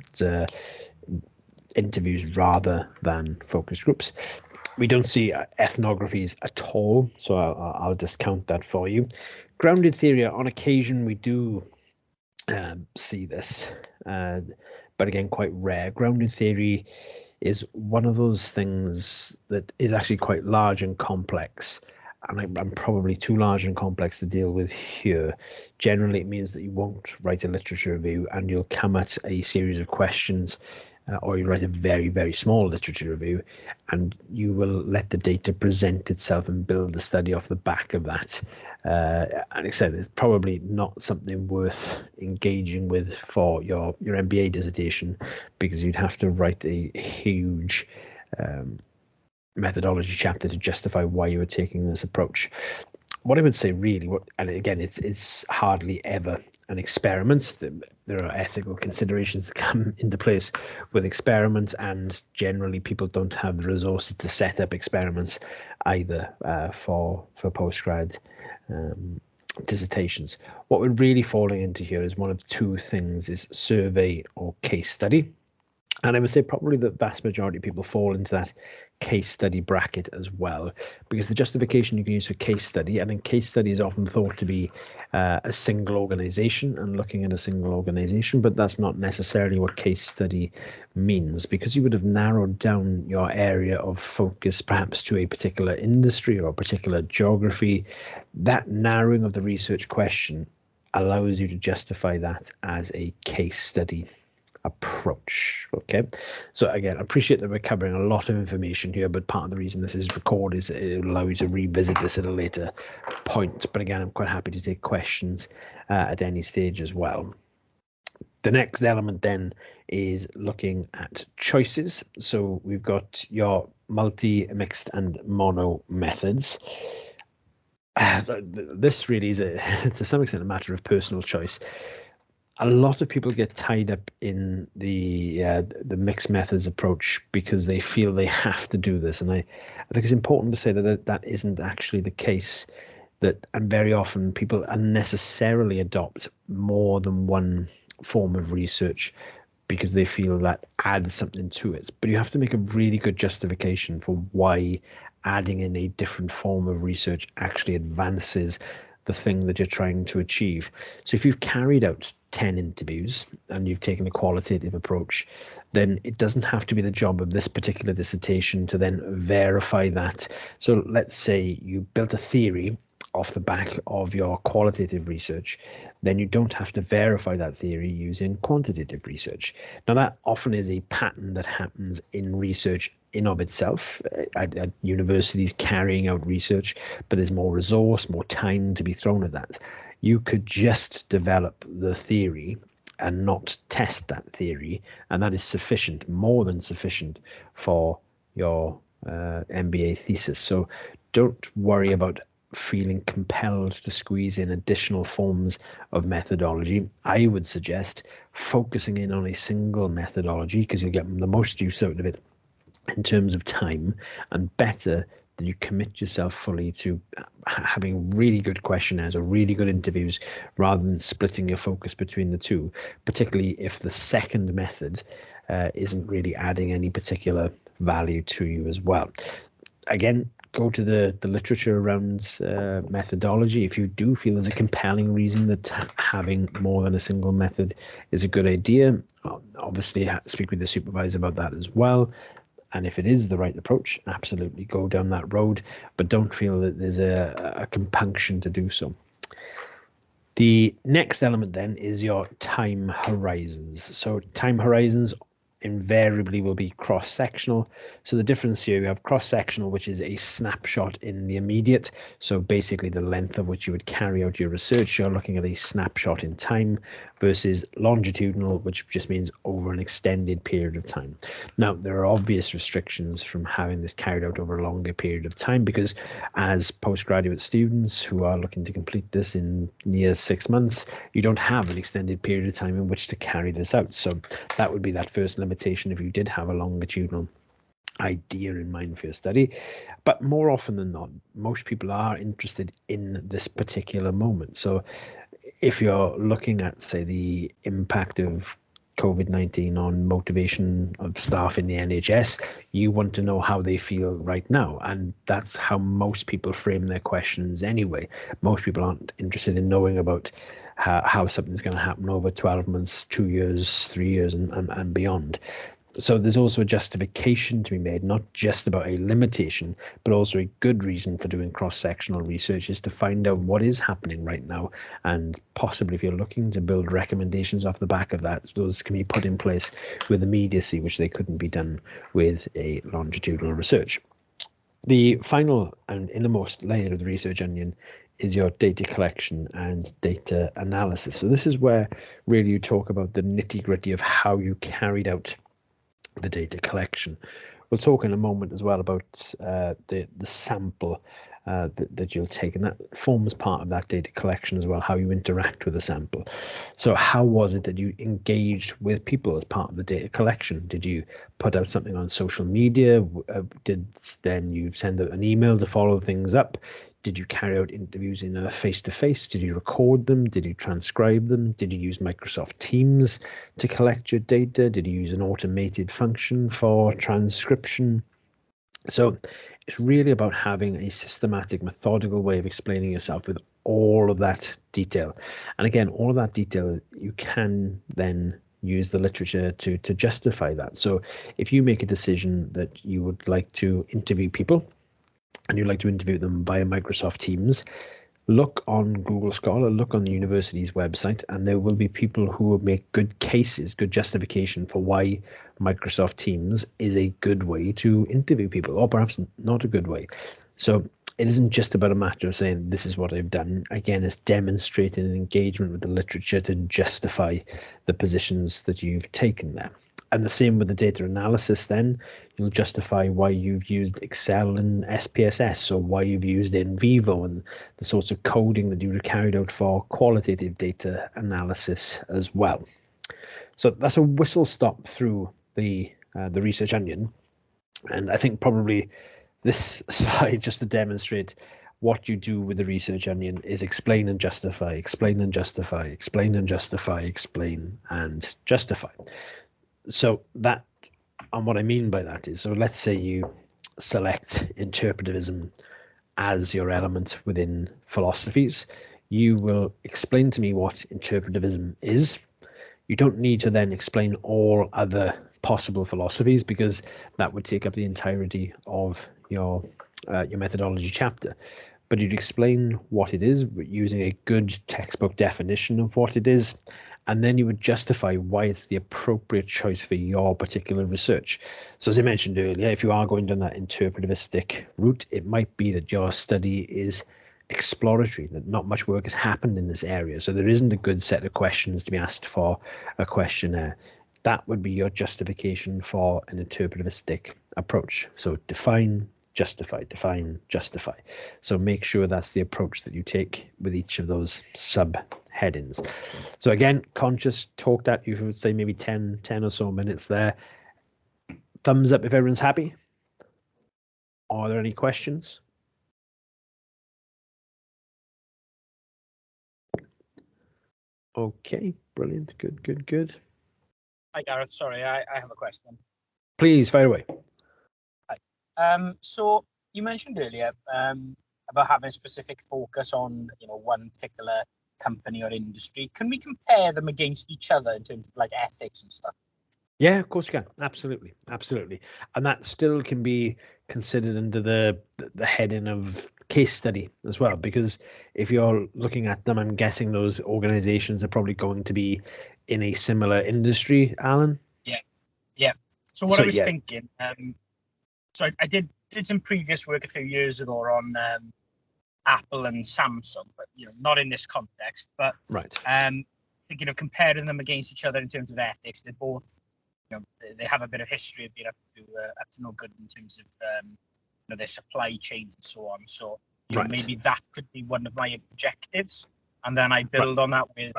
interviews rather than focus groups. We don't see ethnographies at all, so I'll discount that for you. Grounded theory, on occasion we do see this, but again, quite rare. Grounded theory is one of those things that is actually quite large and complex, and I'm probably too large and complex to deal with here. Generally, it means that you won't write a literature review and you'll come at a series of questions, or you write a very, very small literature review, and you will let the data present itself and build the study off the back of that. And like I said, it's probably not something worth engaging with for your MBA dissertation, because you'd have to write a huge methodology chapter to justify why you were taking this approach. What I would say really, and again, it's hardly ever an experiment. There are ethical considerations that come into place with experiments, and generally people don't have the resources to set up experiments either for postgrad dissertations. What we're really falling into here is one of two things: is survey or case study. And I would say probably the vast majority of people fall into that case study bracket as well, because the justification you can use for case study, I think case study is often thought to be a single organization and looking at a single organization, but that's not necessarily what case study means, because you would have narrowed down your area of focus perhaps to a particular industry or a particular geography. That narrowing of the research question allows you to justify that as a case study approach. Okay, so again, I appreciate that we're covering a lot of information here, but part of the reason this is recorded is it will allow you to revisit this at a later point. But again, I'm quite happy to take questions at any stage as well. The next element then is looking at choices. So we've got your multi, mixed and mono methods. This really is to some extent a matter of personal choice. A lot of people get tied up in the mixed methods approach because they feel they have to do this, and I think it's important to say that that isn't actually the case. And very often people unnecessarily adopt more than one form of research because they feel that adds something to it. But you have to make a really good justification for why adding in a different form of research actually advances the thing that you're trying to achieve. So if you've carried out 10 interviews and you've taken a qualitative approach, then it doesn't have to be the job of this particular dissertation to then verify that. So let's say you built a theory off the back of your qualitative research, then you don't have to verify that theory using quantitative research. Now, that often is a pattern that happens in research in of itself, at universities carrying out research, but there's more resource, more time to be thrown at that. You could just develop the theory and not test that theory, and that is sufficient, more than sufficient, for your MBA thesis. So don't worry about feeling compelled to squeeze in additional forms of methodology. I would suggest focusing in on a single methodology, because you'll get the most use out of it in terms of time, and better that you commit yourself fully to having really good questionnaires or really good interviews rather than splitting your focus between the two, particularly if the second method isn't really adding any particular value to you as well. Again, go to the literature around methodology. If you do feel there's a compelling reason that having more than a single method is a good idea, obviously speak with the supervisor about that as well. And if it is the right approach, absolutely go down that road, but don't feel that there's a compunction to do so. The next element then is your time horizons. So time horizons invariably will be cross-sectional. So the difference here, you have cross-sectional, which is a snapshot in the immediate. So basically the length of which you would carry out your research, you're looking at a snapshot in time, versus longitudinal, which just means over an extended period of time. Now, there are obvious restrictions from having this carried out over a longer period of time, because as postgraduate students who are looking to complete this in near 6 months, you don't have an extended period of time in which to carry this out. So that would be that first limitation if you did have a longitudinal idea in mind for your study. But more often than not, most people are interested in this particular moment. So if you're looking at, say, the impact of COVID-19 on motivation of staff in the NHS, you want to know how they feel right now. And that's how most people frame their questions anyway. Most people aren't interested in knowing about how something's going to happen over 12 months, 2 years, 3 years, and beyond. So there's also a justification to be made, not just about a limitation, but also a good reason for doing cross-sectional research is to find out what is happening right now. And possibly if you're looking to build recommendations off the back of that, those can be put in place with immediacy, which they couldn't be done with a longitudinal research. The final and innermost layer of the research onion is your data collection and data analysis. So this is where really you talk about the nitty-gritty of how you carried out the data collection. We'll talk in a moment as well about the sample that you'll take, and that forms part of that data collection as well, how you interact with the sample. So how was it that you engaged with people as part of the data collection? Did you put out something on social media? Did then you send out an email to follow things up? Did you carry out interviews in a face-to-face? Did you record them? Did you transcribe them? Did you use Microsoft Teams to collect your data? Did you use an automated function for transcription? So it's really about having a systematic, methodical way of explaining yourself with all of that detail. And again, all of that detail, you can then use the literature to justify that. So if you make a decision that you would like to interview people, and you'd like to interview them via Microsoft Teams, look on Google Scholar, look on the university's website, and there will be people who will make good cases, good justification for why Microsoft Teams is a good way to interview people, or perhaps not a good way. So it isn't just about a matter of saying, this is what I've done. Again, it's demonstrating an engagement with the literature to justify the positions that you've taken there. And the same with the data analysis then, you'll justify why you've used Excel and SPSS, or why you've used NVivo and the sorts of coding that you would have carried out for qualitative data analysis as well. So that's a whistle stop through the research onion. And I think probably this slide, just to demonstrate what you do with the research onion, is explain and justify, explain and justify, explain and justify, explain and justify. So that, and what I mean by that is, so let's say you select interpretivism as your element within philosophies. You will explain to me what interpretivism is. You don't need to then explain all other possible philosophies, because that would take up the entirety of your methodology chapter. But you'd explain what it is using a good textbook definition of what it is, and then you would justify why it's the appropriate choice for your particular research. So as I mentioned earlier, if you are going down that interpretivistic route, it might be that your study is exploratory, that not much work has happened in this area. So there isn't a good set of questions to be asked for a questionnaire. That would be your justification for an interpretivistic approach. So define, justify, define, justify. So make sure that's the approach that you take with each of those subheadings. So again, conscious talk that you would say maybe 10 or so minutes there. Thumbs up if everyone's happy. Are there any questions? Okay, brilliant. Good. Hi, Gareth. Sorry, I have a question. Please, fire away. Hi. So you mentioned earlier about having a specific focus on, one particular company or industry. Can we compare them against each other in terms of like ethics and stuff? Yeah, of course you can. Absolutely. And that still can be considered under the heading of case study as well, because if you're looking at them, I'm guessing those organizations are probably going to be in a similar industry, Alan? Yeah. So what So, I was yeah. thinking, so I did some previous work a few years ago on Apple and Samsung, but not in this context. But Right. thinking of comparing them against each other in terms of ethics, they're both, they have a bit of history of being up to no good in terms of their supply chain and so on. So Right. maybe that could be one of my objectives, and then I build on that with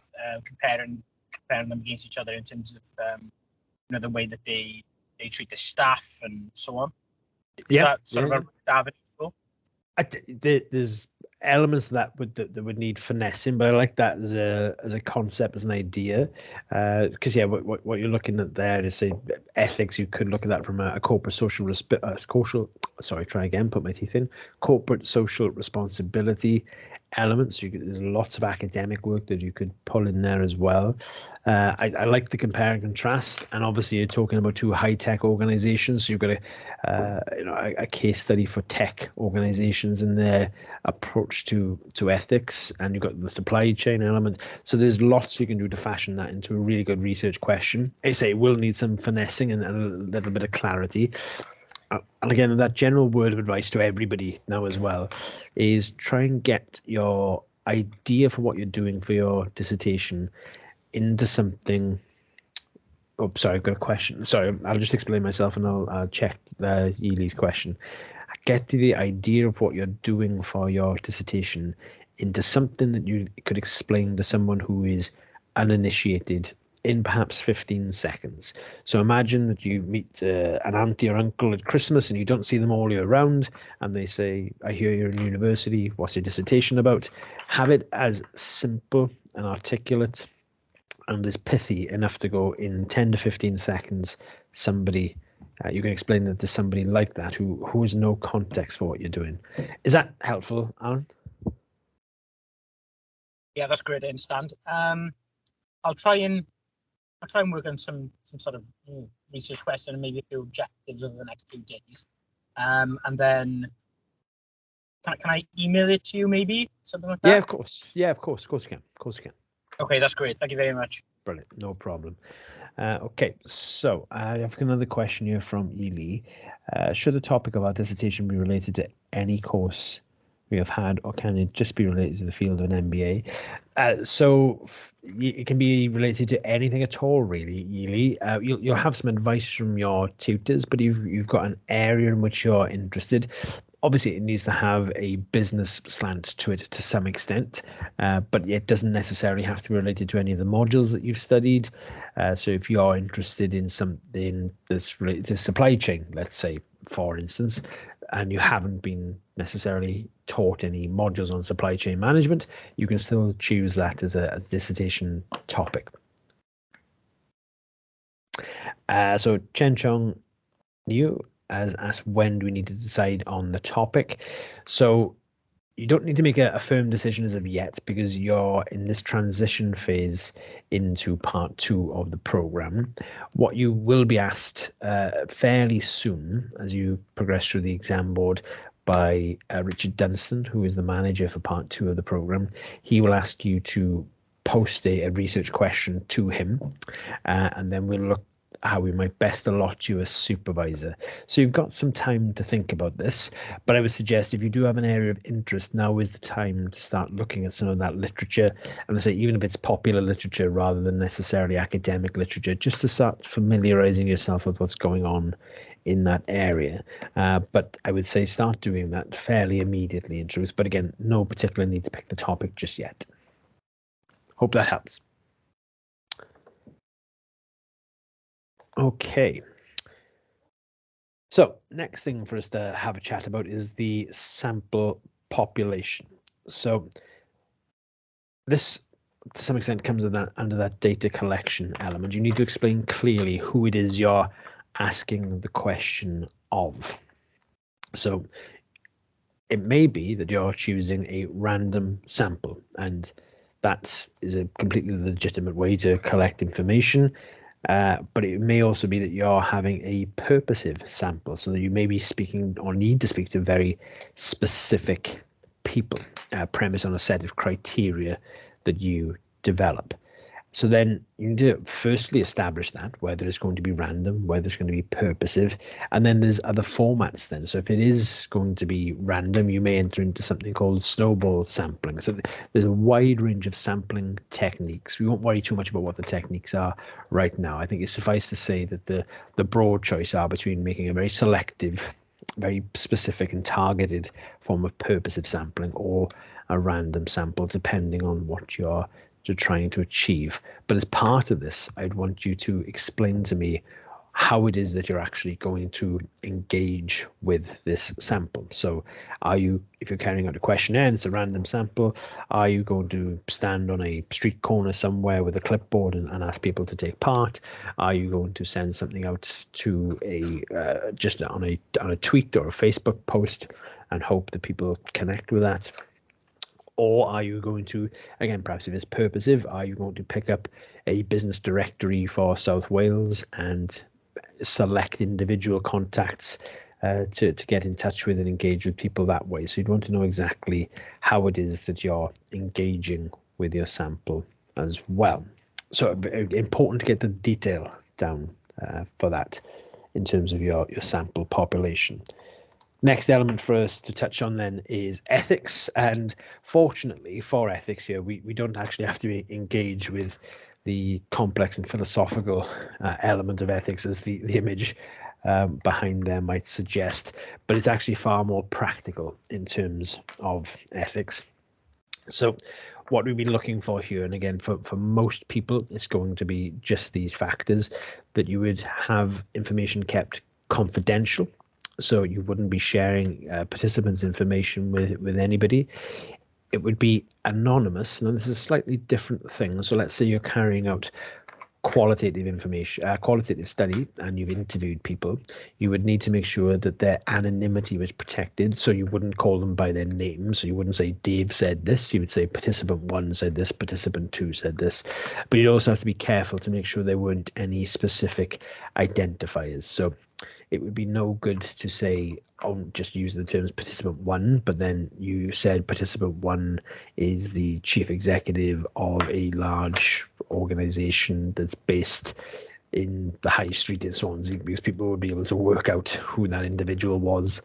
comparing them against each other in terms of the way that they treat the staff and so on. Is that sort of a avenue to go? There's elements that would need finessing, but I like that as a concept, as an idea, because what you're looking at there is, say, ethics. You could look at that from a corporate social corporate social responsibility elements. There's lots of academic work that you could pull in there as well. I like the compare and contrast, and obviously you're talking about two high-tech organizations, so you've got a case study for tech organizations in their approach to ethics, and you've got the supply chain element. So there's lots you can do to fashion that into a really good research question. I say it will need some finessing and a little bit of clarity. And again, that general word of advice to everybody now as well is try and get your idea for what you're doing for your dissertation into something. Oh, sorry, I've got a question. Sorry, I'll just explain myself and I'll check Yili's question. Get the idea of what you're doing for your dissertation into something that you could explain to someone who is uninitiated in perhaps 15 seconds. So imagine that you meet an auntie or uncle at Christmas and you don't see them all year round, and they say, I hear you're in university, what's your dissertation about? Have it as simple and articulate and as pithy enough to go in 10 to 15 seconds. Somebody, you can explain that to somebody like that who has no context for what you're doing. Is that helpful, Alan? Yeah, that's great. I understand. I'll try and work on some sort of research question and maybe a few objectives over the next few days. And then can I email it to you, maybe something like that? Yeah, of course. Yeah, of course you can. Of course you can. Okay, that's great. Thank you very much. Brilliant. No problem. Okay, so I have another question here from Yili. Should the topic of our dissertation be related to any course we have had, or can it just be related to the field of an MBA? So it can be related to anything at all, really, Yili. You'll have some advice from your tutors, but you've got an area in which you're interested. Obviously, it needs to have a business slant to it to some extent, but it doesn't necessarily have to be related to any of the modules that you've studied. So if you're interested in something that's related to supply chain, let's say, for instance, and you haven't been necessarily taught any modules on supply chain management, you can still choose that as a dissertation topic. So Chen Chong Niu has asked, when do we need to decide on the topic? So you don't need to make a firm decision as of yet, because you're in this transition phase into part 2 of the program. What you will be asked fairly soon as you progress through the exam board by Richard Dunstan, who is the manager for part 2 of the program. He will ask you to post a research question to him, and then we'll look how we might best allot you a supervisor. So you've got some time to think about this, but I would suggest if you do have an area of interest, now is the time to start looking at some of that literature. And I say, even if it's popular literature rather than necessarily academic literature, just to start familiarizing yourself with what's going on in that area. But I would say start doing that fairly immediately, in truth. But again, no particular need to pick the topic just yet. Hope that helps. Okay. So next thing for us to have a chat about is the sample population. So this, to some extent, comes under that data collection element. You need to explain clearly who it is you're asking the question of. So it may be that you're choosing a random sample, and that is a completely legitimate way to collect information. But it may also be that you're having a purposive sample, so that you may be speaking or need to speak to very specific people, premised on a set of criteria that you develop. So then you need to firstly establish that, whether it's going to be random, whether it's going to be purposive, and then there's other formats then. So if it is going to be random, you may enter into something called snowball sampling. So there's a wide range of sampling techniques. We won't worry too much about what the techniques are right now. I think it's suffice to say that the broad choice are between making a very selective, very specific and targeted form of purposive sampling or a random sample, depending on what you're trying to achieve. But as part of this, I'd want you to explain to me how it is that you're actually going to engage with this sample. So if you're carrying out a questionnaire and it's a random sample, are you going to stand on a street corner somewhere with a clipboard and ask people to take part? Are you going to send something out to just on a tweet or a Facebook post and hope that people connect with that? Or are you going to, again, perhaps if it's purposive, are you going to pick up a business directory for South Wales and select individual contacts to get in touch with and engage with people that way? So you'd want to know exactly how it is that you're engaging with your sample as well. So important to get the detail down for that in terms of your sample population. Next element for us to touch on then is ethics, and fortunately for ethics here, we don't actually have to engage with the complex and philosophical element of ethics as the image behind there might suggest, but it's actually far more practical in terms of ethics. So what we've been looking for here, and again, for most people, it's going to be just these factors, that you would have information kept confidential. So you wouldn't be sharing participants' information with anybody. It would be anonymous. Now, this is a slightly different thing. So let's say you're carrying out qualitative study and you've interviewed people. You would need to make sure that their anonymity was protected. So you wouldn't call them by their name. So you wouldn't say Dave said this. You would say participant 1 said this, participant 2 said this. But you'd also have to be careful to make sure there weren't any specific identifiers. So it would be no good to say, oh, just use the terms participant 1, but then you said participant 1 is the chief executive of a large organization that's based in the high street in Swansea, because people would be able to work out who that individual was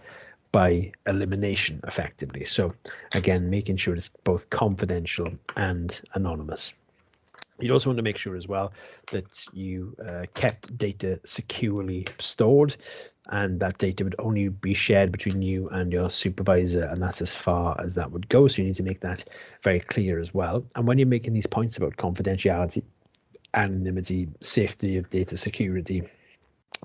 by elimination effectively. So again, making sure it's both confidential and anonymous. You'd also want to make sure as well that you kept data securely stored, and that data would only be shared between you and your supervisor, and that's as far as that would go. So you need to make that very clear as well. And when you're making these points about confidentiality, anonymity, safety of data security,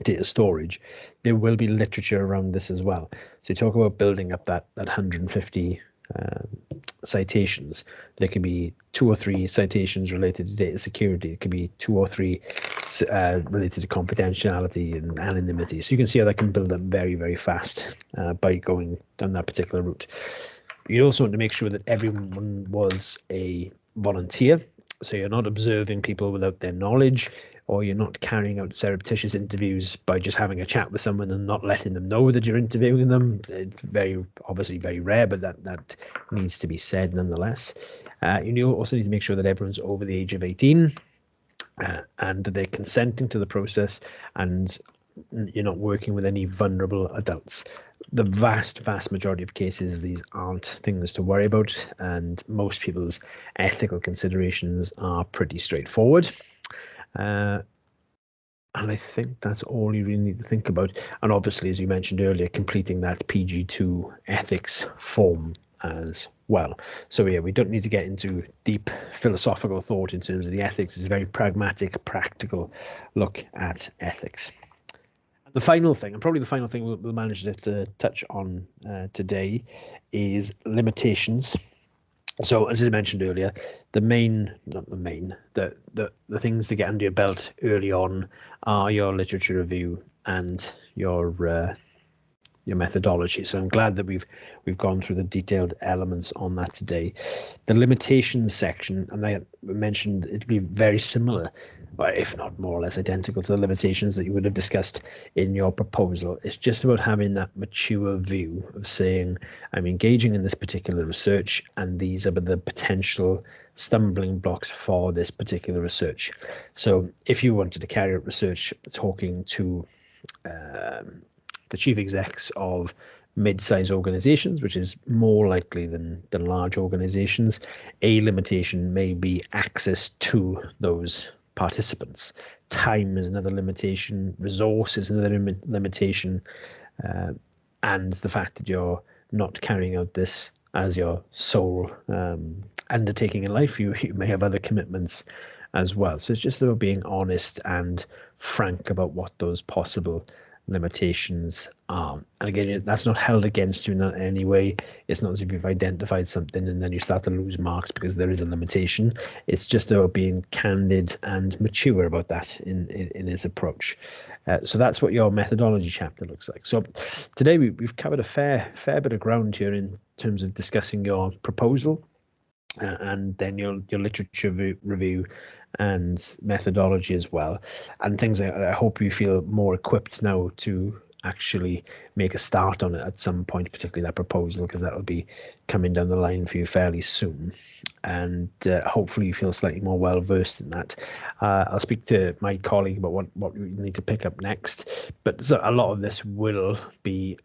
data storage, there will be literature around this as well. So you talk about building up that 150 citations. There could be 2 or 3 citations related to data security. It could be 2 or 3 related to confidentiality and anonymity. So you can see how that can build up very, very fast by going down that particular route. You also want to make sure that everyone was a volunteer. So you're not observing people without their knowledge, or you're not carrying out surreptitious interviews by just having a chat with someone and not letting them know that you're interviewing them. It's obviously very rare, but that needs to be said nonetheless. You also need to make sure that everyone's over the age of 18 and that they're consenting to the process, and you're not working with any vulnerable adults. The vast majority of cases, these aren't things to worry about, and most people's ethical considerations are pretty straightforward. And I think that's all you really need to think about. And obviously, as you mentioned earlier, completing that PG2 ethics form as well. So yeah, we don't need to get into deep philosophical thought in terms of the ethics. It's a very pragmatic, practical look at ethics. The final thing, and probably the final thing we'll manage to touch on today, is limitations. So as I mentioned earlier, the things to get under your belt early on are your literature review and your methodology. So I'm glad that we've gone through the detailed elements on that today. The limitations section, and I mentioned it'd be very similar, or if not more or less identical to the limitations that you would have discussed in your proposal. It's just about having that mature view of saying, I'm engaging in this particular research, and these are the potential stumbling blocks for this particular research. So if you wanted to carry out research talking to the chief execs of mid-sized organizations, which is more likely than large organizations, a limitation may be access to those participants. Time is another limitation, resource is another limitation, and the fact that you're not carrying out this as your sole undertaking in life, you may have other commitments as well. So it's just about being honest and frank about what those possible limitations are. And again, that's not held against you in any way. It's not as if you've identified something and then you start to lose marks because there is a limitation. It's just about being candid and mature about that in his approach. So that's what your methodology chapter looks like. So today we've covered a fair bit of ground here in terms of discussing your proposal and then your literature review and methodology as well, and things I hope you feel more equipped now to actually make a start on it at some point, particularly that proposal, because that will be coming down the line for you fairly soon. And hopefully you feel slightly more well versed in that. I'll speak to my colleague about what we need to pick up next, but so a lot of this will be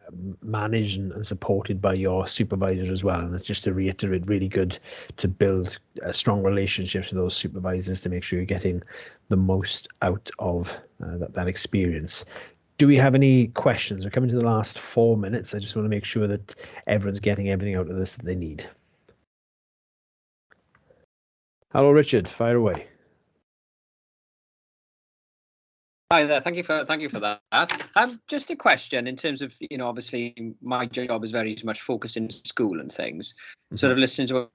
managed and supported by your supervisor as well. And it's just to reiterate, really good to build strong relationships with those supervisors to make sure you're getting the most out of that experience. Do we have any questions? We're coming to the last 4 minutes. I just want to make sure that everyone's getting everything out of this that they need. Hello, Richard. Fire away. Hi there. Thank you for that. Just a question in terms of, obviously my job is very much focused in school and things. Mm-hmm. Sort of listening to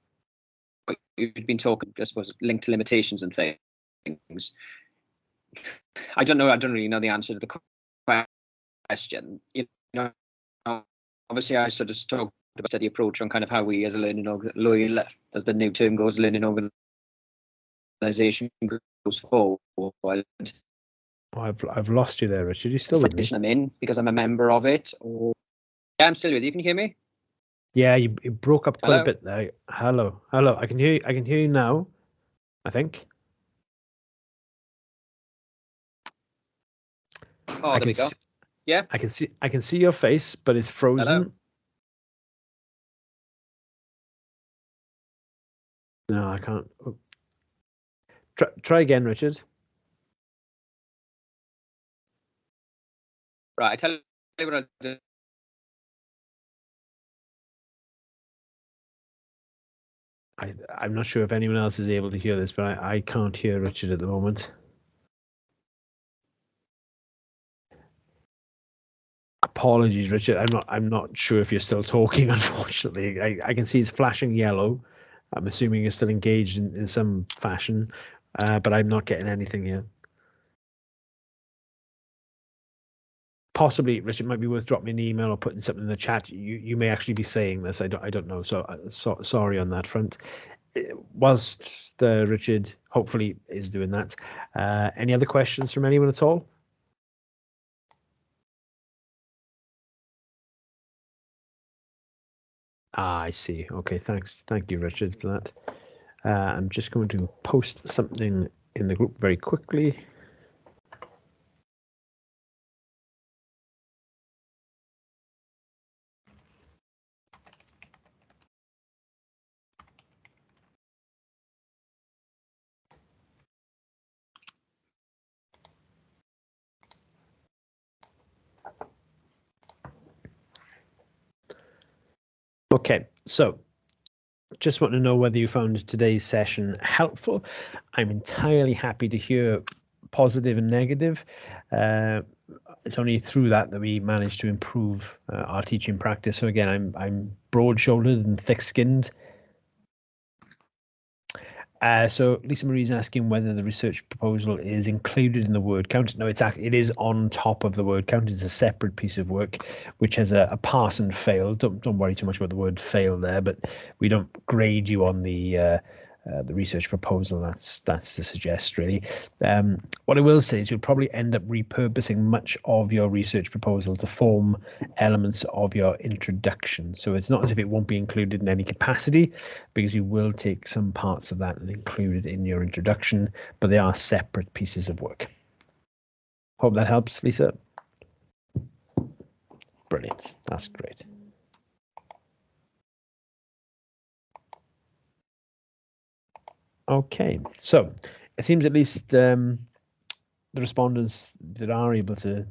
what you've been talking, I suppose, linked to limitations and things. I don't really know the answer to the question. Obviously I sort of talked about steady approach on kind of how we as a learning LOIL, as the new term goes, learning organisation goes forward. I've lost you there, Richard. You still with me? I'm in because I'm a member of it. Or yeah, I'm still with you. Can you hear me? Yeah, you broke up quite a bit there. Hello. I can hear you. I can hear you now, I think. Oh, there we go. Yeah. I can see your face, but it's frozen. Hello? No, I can't. Oh. Try again, Richard. Right, I tell you what I'll do. I'm not sure if anyone else is able to hear this, but I can't hear Richard at the moment. Apologies, Richard. I'm not sure if you're still talking, unfortunately. I can see it's flashing yellow. I'm assuming you're still engaged in some fashion, but I'm not getting anything here. Possibly, Richard, might be worth dropping me an email or putting something in the chat. You may actually be saying this. I don't know. So sorry on that front. Whilst Richard hopefully is doing that, any other questions from anyone at all? I see. Okay, thanks. Thank you, Richard, for that. I'm just going to post something in the group very quickly. Okay, so just want to know whether you found today's session helpful. I'm entirely happy to hear positive and negative. It's only through that we managed to improve our teaching practice. So again, I'm broad-shouldered and thick-skinned. So Lisa Marie's asking whether the research proposal is included in the word count. No, it is on top of the word count. It's a separate piece of work which has a pass and fail. Don't worry too much about the word fail there, but we don't grade you on the the research proposal. That's to suggest, really. What I will say is you'll probably end up repurposing much of your research proposal to form elements of your introduction. So it's not as if it won't be included in any capacity, because you will take some parts of that and include it in your introduction, but they are separate pieces of work. Hope that helps, Lisa. Brilliant. That's great. Okay, so it seems at least the respondents that are able to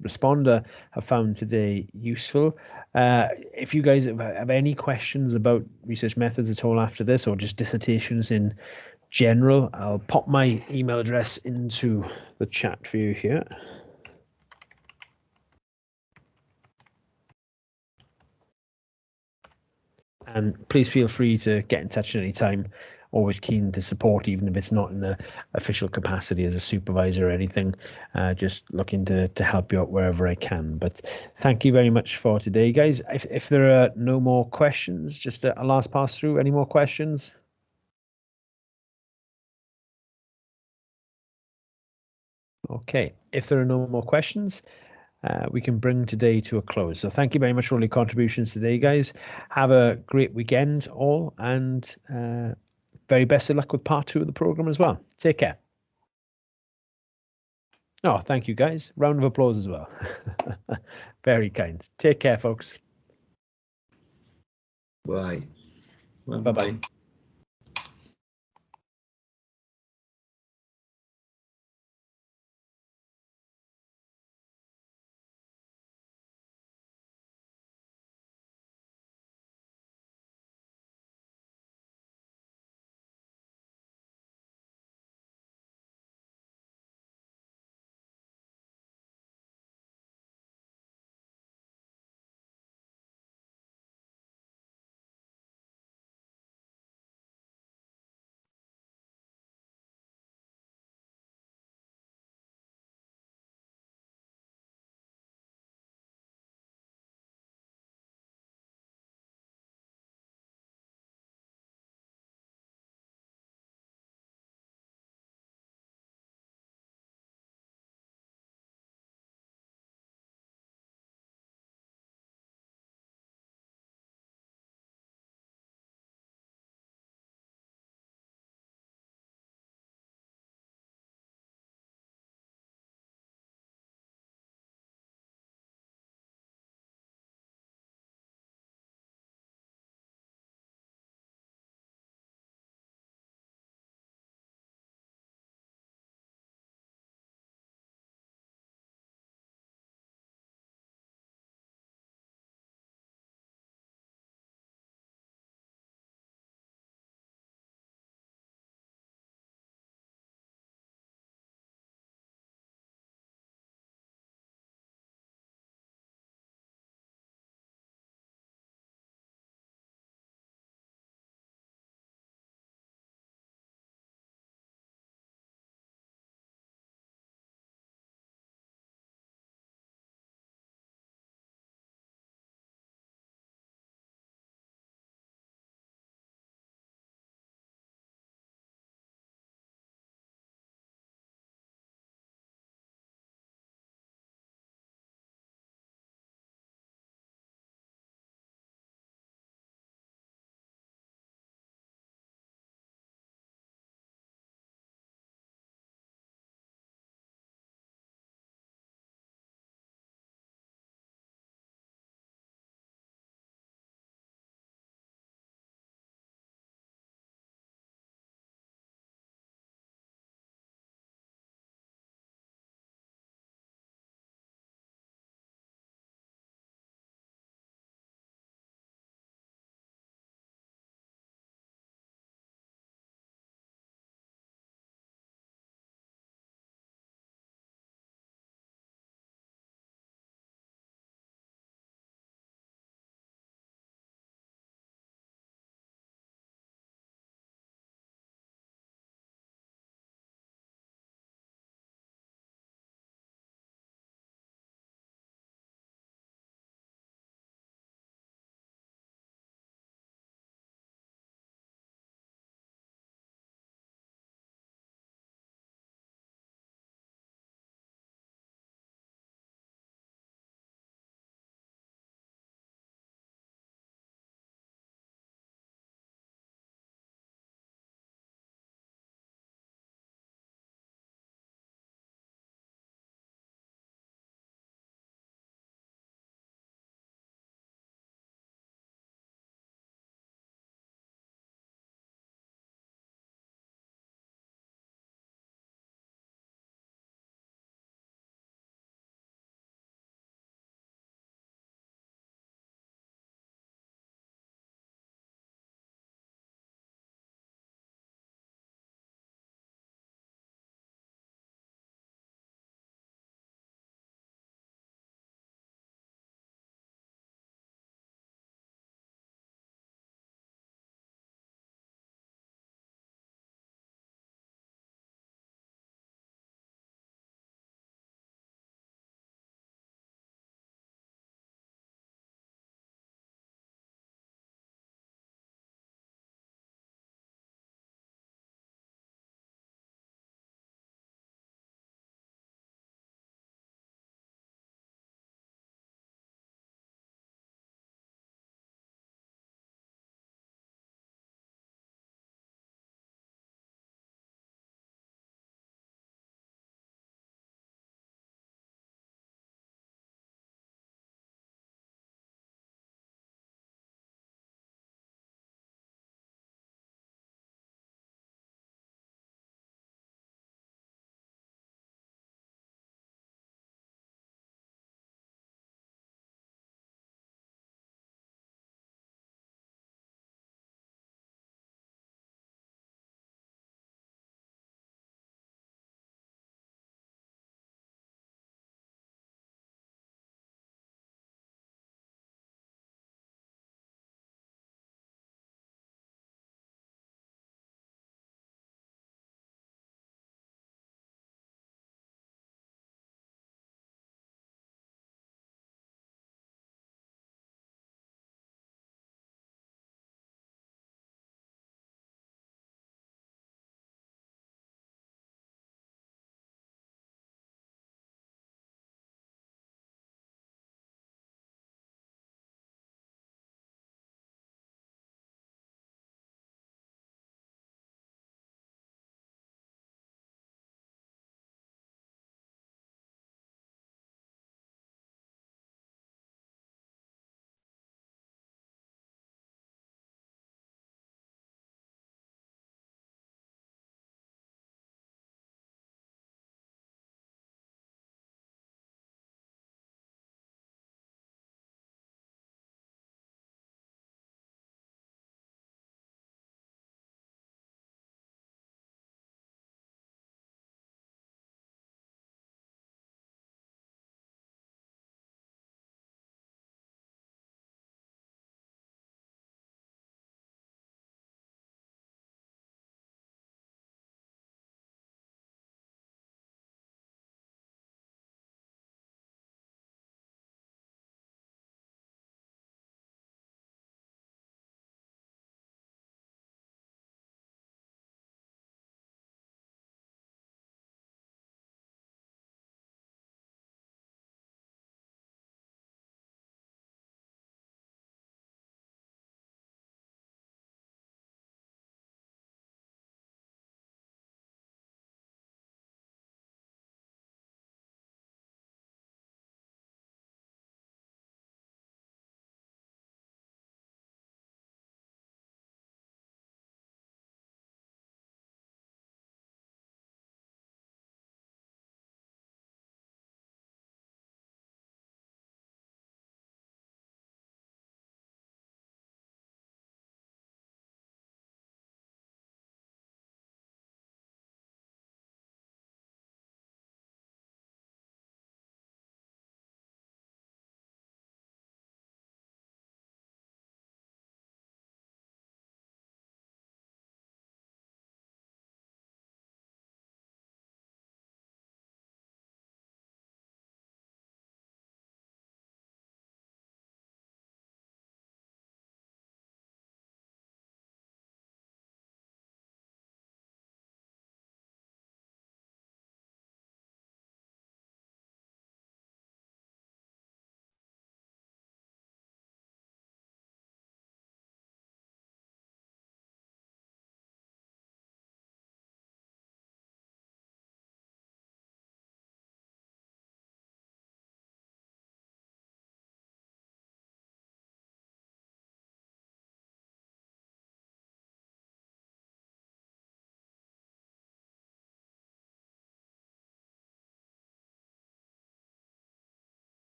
respond have found today useful. If you guys have any questions about research methods at all after this, or just dissertations in general, I'll pop my email address into the chat for you here. And please feel free to get in touch at any time. Always keen to support, even if it's not in the official capacity as a supervisor or anything. Just looking to help you out wherever I can. But thank you very much for today, guys. If there are no more questions, just a last pass through. Any more questions? Okay, if there are no more questions, we can bring today to a close. So thank you very much for all your contributions today, guys. Have a great weekend all, and very best of luck with part 2 of the program as well. Take care. Oh, thank you, guys. Round of applause as well. Very kind. Take care, folks. Bye. Bye-bye.